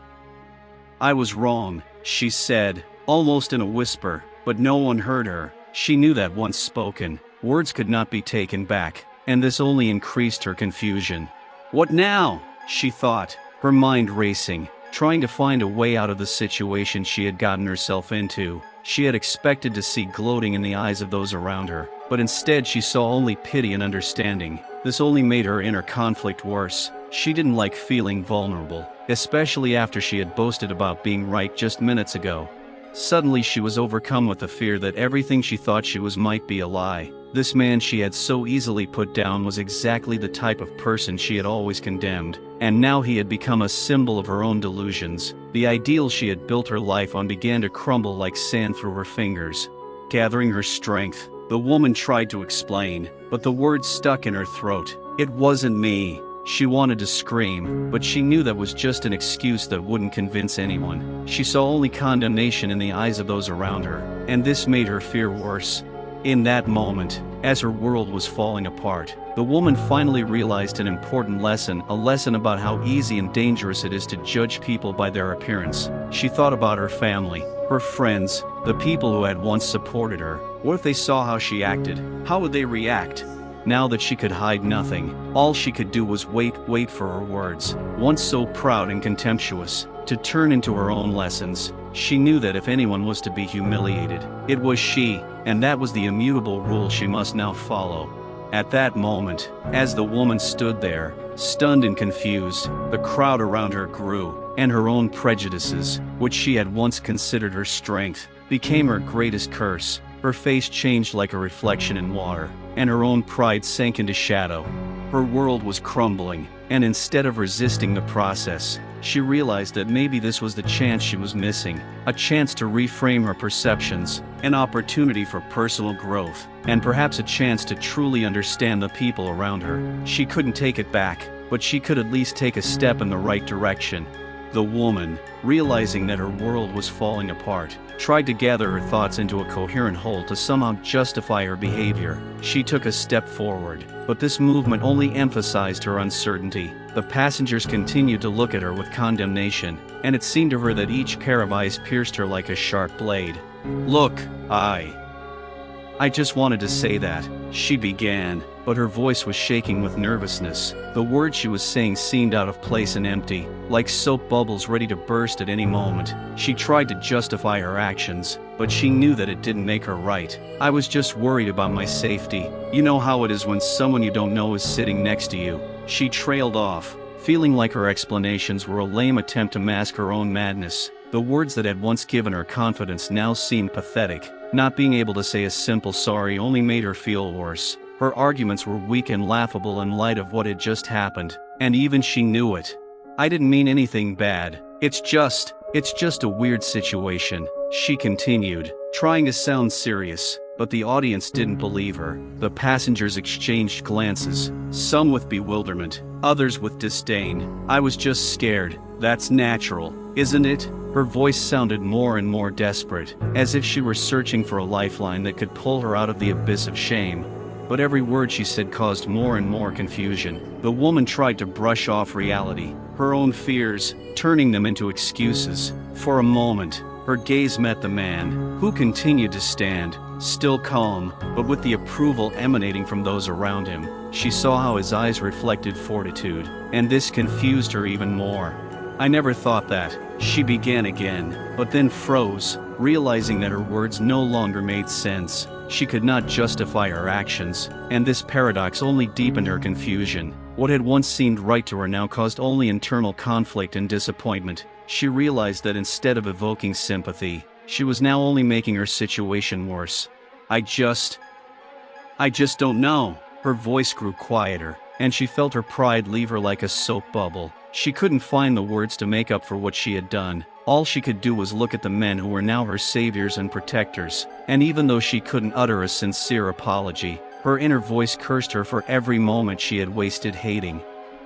was wrong, she said, almost in a whisper, but no one heard her. She knew that once spoken, words could not be taken back, and this only increased her confusion. What now? She thought, her mind racing, trying to find a way out of the situation she had gotten herself into. She had expected to see gloating in the eyes of those around her, but instead she saw only pity and understanding. This only made her inner conflict worse. She didn't like feeling vulnerable, especially after she had boasted about being right just minutes ago. Suddenly she was overcome with the fear that everything she thought she was might be a lie. This man she had so easily put down was exactly the type of person she had always condemned, and now he had become a symbol of her own delusions. The ideal she had built her life on began to crumble like sand through her fingers. Gathering her strength, the woman tried to explain, but the words stuck in her throat. It wasn't me. She wanted to scream, but she knew that was just an excuse that wouldn't convince anyone. She saw only condemnation in the eyes of those around her, and this made her fear worse. In that moment, as her world was falling apart, the woman finally realized an important lesson, a lesson about how easy and dangerous it is to judge people by their appearance. She thought about her family, her friends, the people who had once supported her. What if they saw how she acted? How would they react? Now that she could hide nothing, all she could do was wait for her words, once so proud and contemptuous, to turn into her own lessons. She knew that if anyone was to be humiliated, it was she, and that was the immutable rule she must now follow. At that moment, as the woman stood there, stunned and confused, the crowd around her grew, and her own prejudices, which she had once considered her strength, became her greatest curse. Her face changed like a reflection in water, and her own pride sank into shadow. Her world was crumbling, and instead of resisting the process, she realized that maybe this was the chance she was missing, a chance to reframe her perceptions, an opportunity for personal growth, and perhaps a chance to truly understand the people around her. She couldn't take it back, but she could at least take a step in the right direction. The woman, realizing that her world was falling apart, tried to gather her thoughts into a coherent whole to somehow justify her behavior. She took a step forward, but this movement only emphasized her uncertainty. The passengers continued to look at her with condemnation, and it seemed to her that each pair of eyes pierced her like a sharp blade. Look, I just wanted to say that, she began, but her voice was shaking with nervousness. The words she was saying seemed out of place and empty, like soap bubbles ready to burst at any moment. She tried to justify her actions, but she knew that it didn't make her right. "I was just worried about my safety. You know how it is when someone you don't know is sitting next to you." She trailed off, feeling like her explanations were a lame attempt to mask her own madness. The words that had once given her confidence now seemed pathetic. Not being able to say a simple sorry only made her feel worse. Her arguments were weak and laughable in light of what had just happened, and even she knew it. "I didn't mean anything bad. It's just a weird situation," she continued, trying to sound serious, but the audience didn't believe her. The passengers exchanged glances, some with bewilderment, others with disdain. "I was just scared. That's natural, isn't it?" Her voice sounded more and more desperate, as if she were searching for a lifeline that could pull her out of the abyss of shame. But every word she said caused more and more confusion. The woman tried to brush off reality, her own fears, turning them into excuses. For a moment, her gaze met the man, who continued to stand, still calm, but with the approval emanating from those around him. She saw how his eyes reflected fortitude, and this confused her even more. "I never thought that," she began again, but then froze, realizing that her words no longer made sense. She could not justify her actions, and this paradox only deepened her confusion. What had once seemed right to her now caused only internal conflict and disappointment. She realized that instead of evoking sympathy, she was now only making her situation worse. I just don't know." Her voice grew quieter, and she felt her pride leave her like a soap bubble. She couldn't find the words to make up for what she had done. All she could do was look at the men who were now her saviors and protectors, and even though she couldn't utter a sincere apology, her inner voice cursed her for every moment she had wasted hating.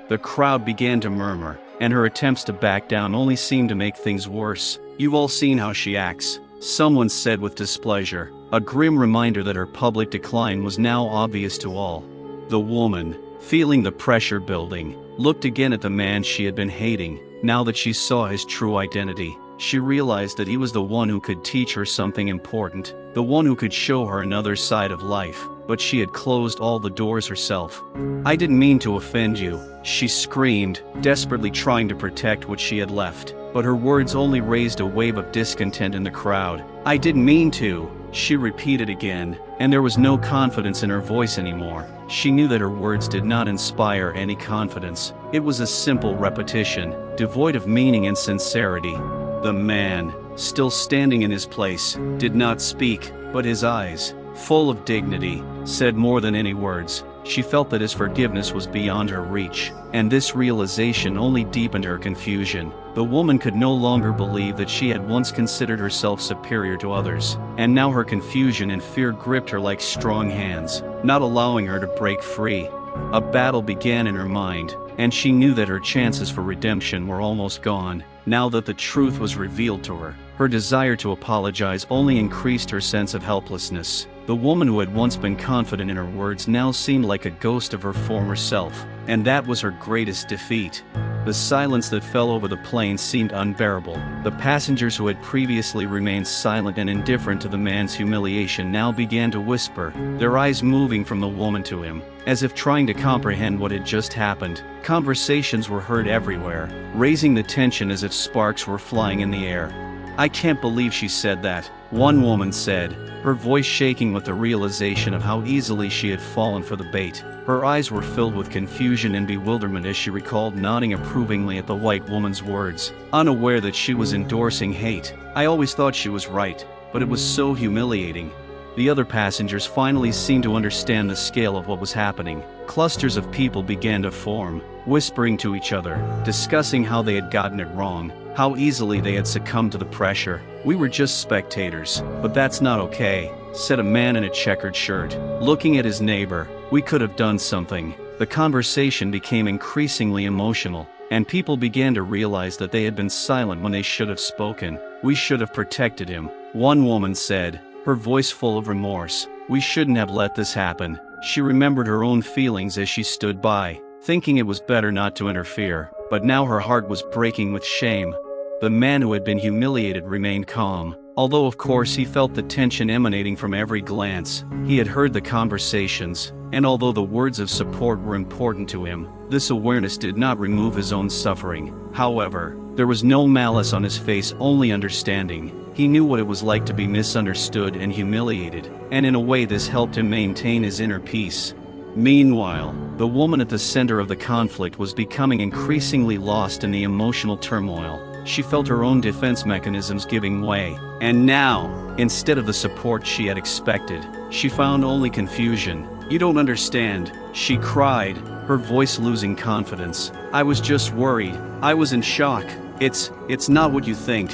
The crowd began to murmur, and her attempts to back down only seemed to make things worse. "You've all seen how she acts," someone said with displeasure, a grim reminder that her public decline was now obvious to all. The woman, feeling the pressure building, looked again at the man she had been hating. Now that she saw his true identity, she realized that he was the one who could teach her something important, the one who could show her another side of life, but she had closed all the doors herself. "I didn't mean to offend you," she screamed, desperately trying to protect what she had left, but her words only raised a wave of discontent in the crowd. "I didn't mean to," she repeated again, and there was no confidence in her voice anymore. She knew that her words did not inspire any confidence. It was a simple repetition, devoid of meaning and sincerity. The man, still standing in his place, did not speak, but his eyes, full of dignity, said more than any words. She felt that his forgiveness was beyond her reach, and this realization only deepened her confusion. The woman could no longer believe that she had once considered herself superior to others, and now her confusion and fear gripped her like strong hands, not allowing her to break free. A battle began in her mind, and she knew that her chances for redemption were almost gone. Now that the truth was revealed to her, her desire to apologize only increased her sense of helplessness. The woman who had once been confident in her words now seemed like a ghost of her former self, and that was her greatest defeat. The silence that fell over the plane seemed unbearable. The passengers who had previously remained silent and indifferent to the man's humiliation now began to whisper, their eyes moving from the woman to him, as if trying to comprehend what had just happened. Conversations were heard everywhere, raising the tension as if sparks were flying in the air. "I can't believe she said that," one woman said, her voice shaking with the realization of how easily she had fallen for the bait. Her eyes were filled with confusion and bewilderment as she recalled nodding approvingly at the white woman's words, unaware that she was endorsing hate. "I always thought she was right, but it was so humiliating." The other passengers finally seemed to understand the scale of what was happening. Clusters of people began to form, whispering to each other, discussing how they had gotten it wrong, how easily they had succumbed to the pressure. "We were just spectators, but that's not okay," said a man in a checkered shirt, looking at his neighbor. "We could have done something." The conversation became increasingly emotional, and people began to realize that they had been silent when they should have spoken. "We should have protected him," one woman said, her voice full of remorse. "We shouldn't have let this happen." She remembered her own feelings as she stood by, thinking it was better not to interfere, but now her heart was breaking with shame. The man who had been humiliated remained calm, although of course he felt the tension emanating from every glance. He had heard the conversations, and although the words of support were important to him, this awareness did not remove his own suffering. However, there was no malice on his face, only understanding. He knew what it was like to be misunderstood and humiliated, and in a way this helped him maintain his inner peace. Meanwhile, the woman at the center of the conflict was becoming increasingly lost in the emotional turmoil. She felt her own defense mechanisms giving way, and now, instead of the support she had expected, she found only confusion. "You don't understand," she cried, her voice losing confidence. "I was just worried. I was in shock. It's not what you think."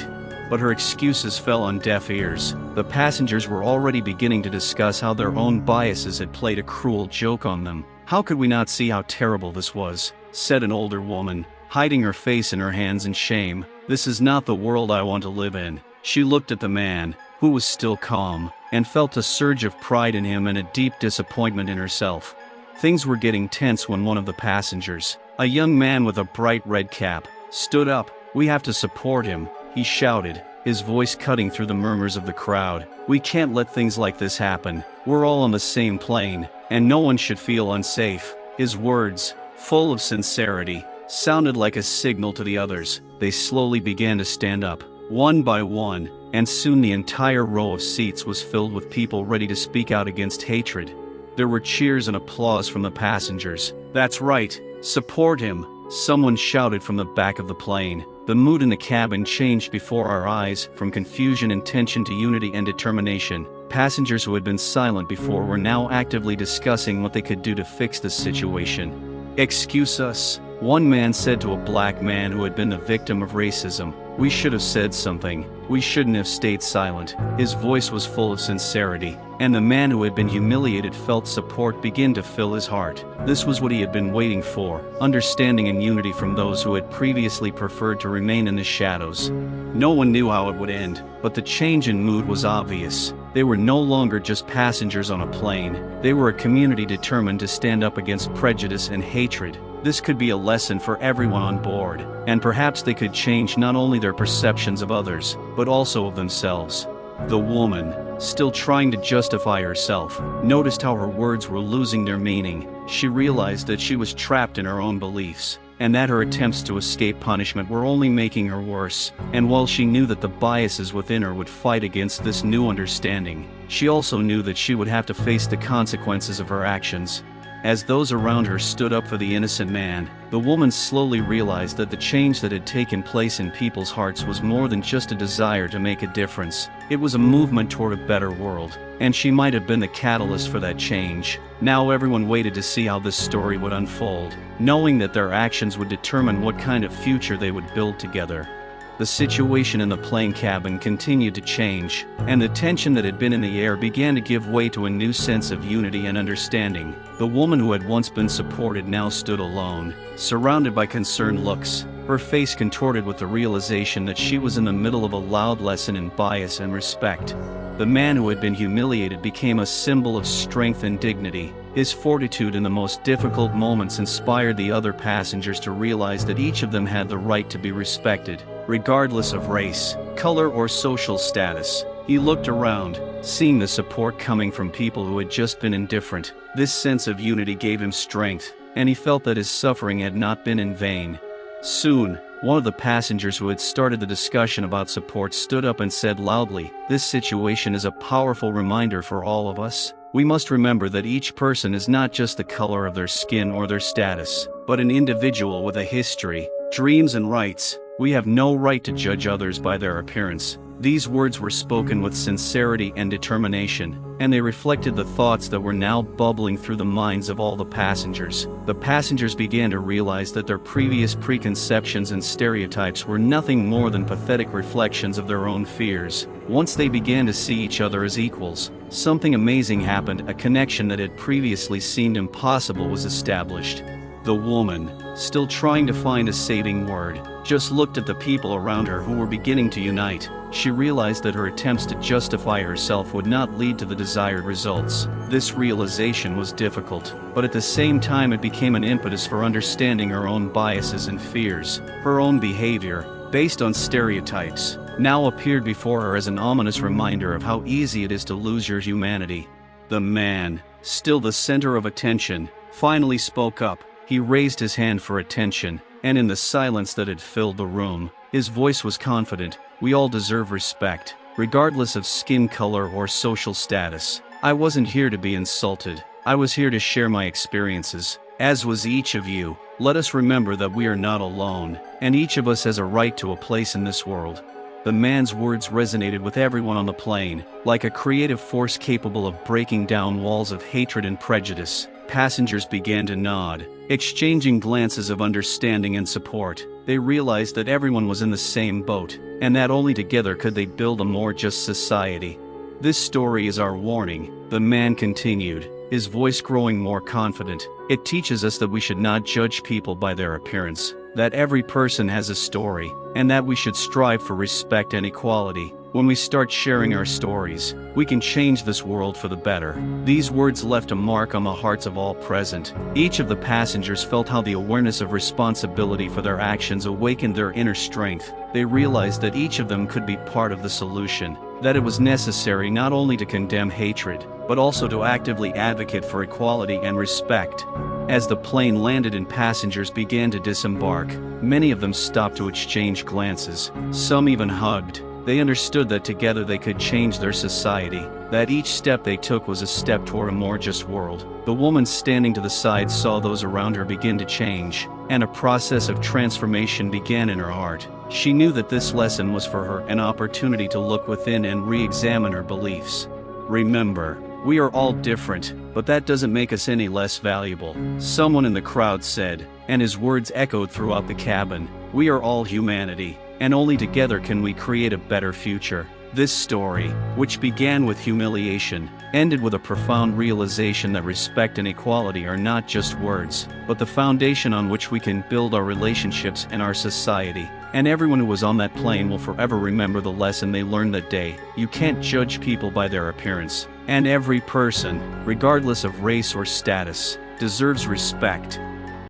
But her excuses fell on deaf ears. The passengers were already beginning to discuss how their own biases had played a cruel joke on them. "How could we not see how terrible this was?" said an older woman, hiding her face in her hands in shame. "This is not the world I want to live in." She looked at the man, who was still calm, and felt a surge of pride in him and a deep disappointment in herself. Things were getting tense when one of the passengers, a young man with a bright red cap, stood up. "We have to support him," he shouted, his voice cutting through the murmurs of the crowd. "We can't let things like this happen. We're all on the same plane, and no one should feel unsafe." His words, full of sincerity, sounded like a signal to the others. They slowly began to stand up, one by one, and soon the entire row of seats was filled with people ready to speak out against hatred. There were cheers and applause from the passengers. "That's right, support him," someone shouted from the back of the plane. The mood in the cabin changed before our eyes, from confusion and tension to unity and determination. Passengers who had been silent before were now actively discussing what they could do to fix the situation. "Excuse us," one man said to a black man who had been the victim of racism. "We should have said something. We shouldn't have stayed silent." His voice was full of sincerity, and the man who had been humiliated felt support begin to fill his heart. This was what he had been waiting for, understanding and unity from those who had previously preferred to remain in the shadows. No one knew how it would end, but the change in mood was obvious. They were no longer just passengers on a plane. They were a community determined to stand up against prejudice and hatred. This could be a lesson for everyone on board, and perhaps they could change not only their perceptions of others, but also of themselves. The woman, still trying to justify herself, noticed how her words were losing their meaning. She realized that she was trapped in her own beliefs, and that her attempts to escape punishment were only making her worse. And while she knew that the biases within her would fight against this new understanding, she also knew that she would have to face the consequences of her actions. As those around her stood up for the innocent man, the woman slowly realized that the change that had taken place in people's hearts was more than just a desire to make a difference. It was a movement toward a better world, and she might have been the catalyst for that change. Now everyone waited to see how this story would unfold, knowing that their actions would determine what kind of future they would build together. The situation in the plane cabin continued to change, and the tension that had been in the air began to give way to a new sense of unity and understanding. The woman who had once been supported now stood alone, surrounded by concerned looks, her face contorted with the realization that she was in the middle of a loud lesson in bias and respect. The man who had been humiliated became a symbol of strength and dignity. His fortitude in the most difficult moments inspired the other passengers to realize that each of them had the right to be respected, regardless of race, color, or social status. He looked around, seeing the support coming from people who had just been indifferent. This sense of unity gave him strength, and he felt that his suffering had not been in vain. Soon, one of the passengers who had started the discussion about support stood up and said loudly, "This situation is a powerful reminder for all of us. We must remember that each person is not just the color of their skin or their status, but an individual with a history, dreams, and rights. We have no right to judge others by their appearance." These words were spoken with sincerity and determination, and they reflected the thoughts that were now bubbling through the minds of all the passengers. The passengers began to realize that their previous preconceptions and stereotypes were nothing more than pathetic reflections of their own fears. Once they began to see each other as equals, something amazing happened. A connection that had previously seemed impossible was established. The woman, still trying to find a saving word, just looked at the people around her who were beginning to unite. She realized that her attempts to justify herself would not lead to the desired results. This realization was difficult, but at the same time it became an impetus for understanding her own biases and fears. Her own behavior, based on stereotypes, now appeared before her as an ominous reminder of how easy it is to lose your humanity. The man, still the center of attention, finally spoke up. He raised his hand for attention, and in the silence that had filled the room, his voice was confident. We all deserve respect, regardless of skin color or social status. I wasn't here to be insulted. I was here to share my experiences, as was each of you. Let us remember that we are not alone, and each of us has a right to a place in this world. The man's words resonated with everyone on the plane, like a creative force capable of breaking down walls of hatred and prejudice. Passengers began to nod, exchanging glances of understanding and support. They realized that everyone was in the same boat, and that only together could they build a more just society. This story is our warning, the man continued, his voice growing more confident. It teaches us that we should not judge people by their appearance, that every person has a story, and that we should strive for respect and equality. When we start sharing our stories, we can change this world for the better. These words left a mark on the hearts of all present. Each of the passengers felt how the awareness of responsibility for their actions awakened their inner strength. They realized that each of them could be part of the solution, that it was necessary not only to condemn hatred, but also to actively advocate for equality and respect. As the plane landed and passengers began to disembark, many of them stopped to exchange glances. Some even hugged. They understood that together they could change their society, that each step they took was a step toward a more just world. The woman standing to the side saw those around her begin to change, and a process of transformation began in her heart. She knew that this lesson was for her, an opportunity to look within and re-examine her beliefs. Remember, we are all different, but that doesn't make us any less valuable, someone in the crowd said, and his words echoed throughout the cabin. We are all humanity, and only together can we create a better future. This story, which began with humiliation, ended with a profound realization that respect and equality are not just words, but the foundation on which we can build our relationships and our society. And everyone who was on that plane will forever remember the lesson they learned that day. You can't judge people by their appearance, and every person, regardless of race or status, deserves respect.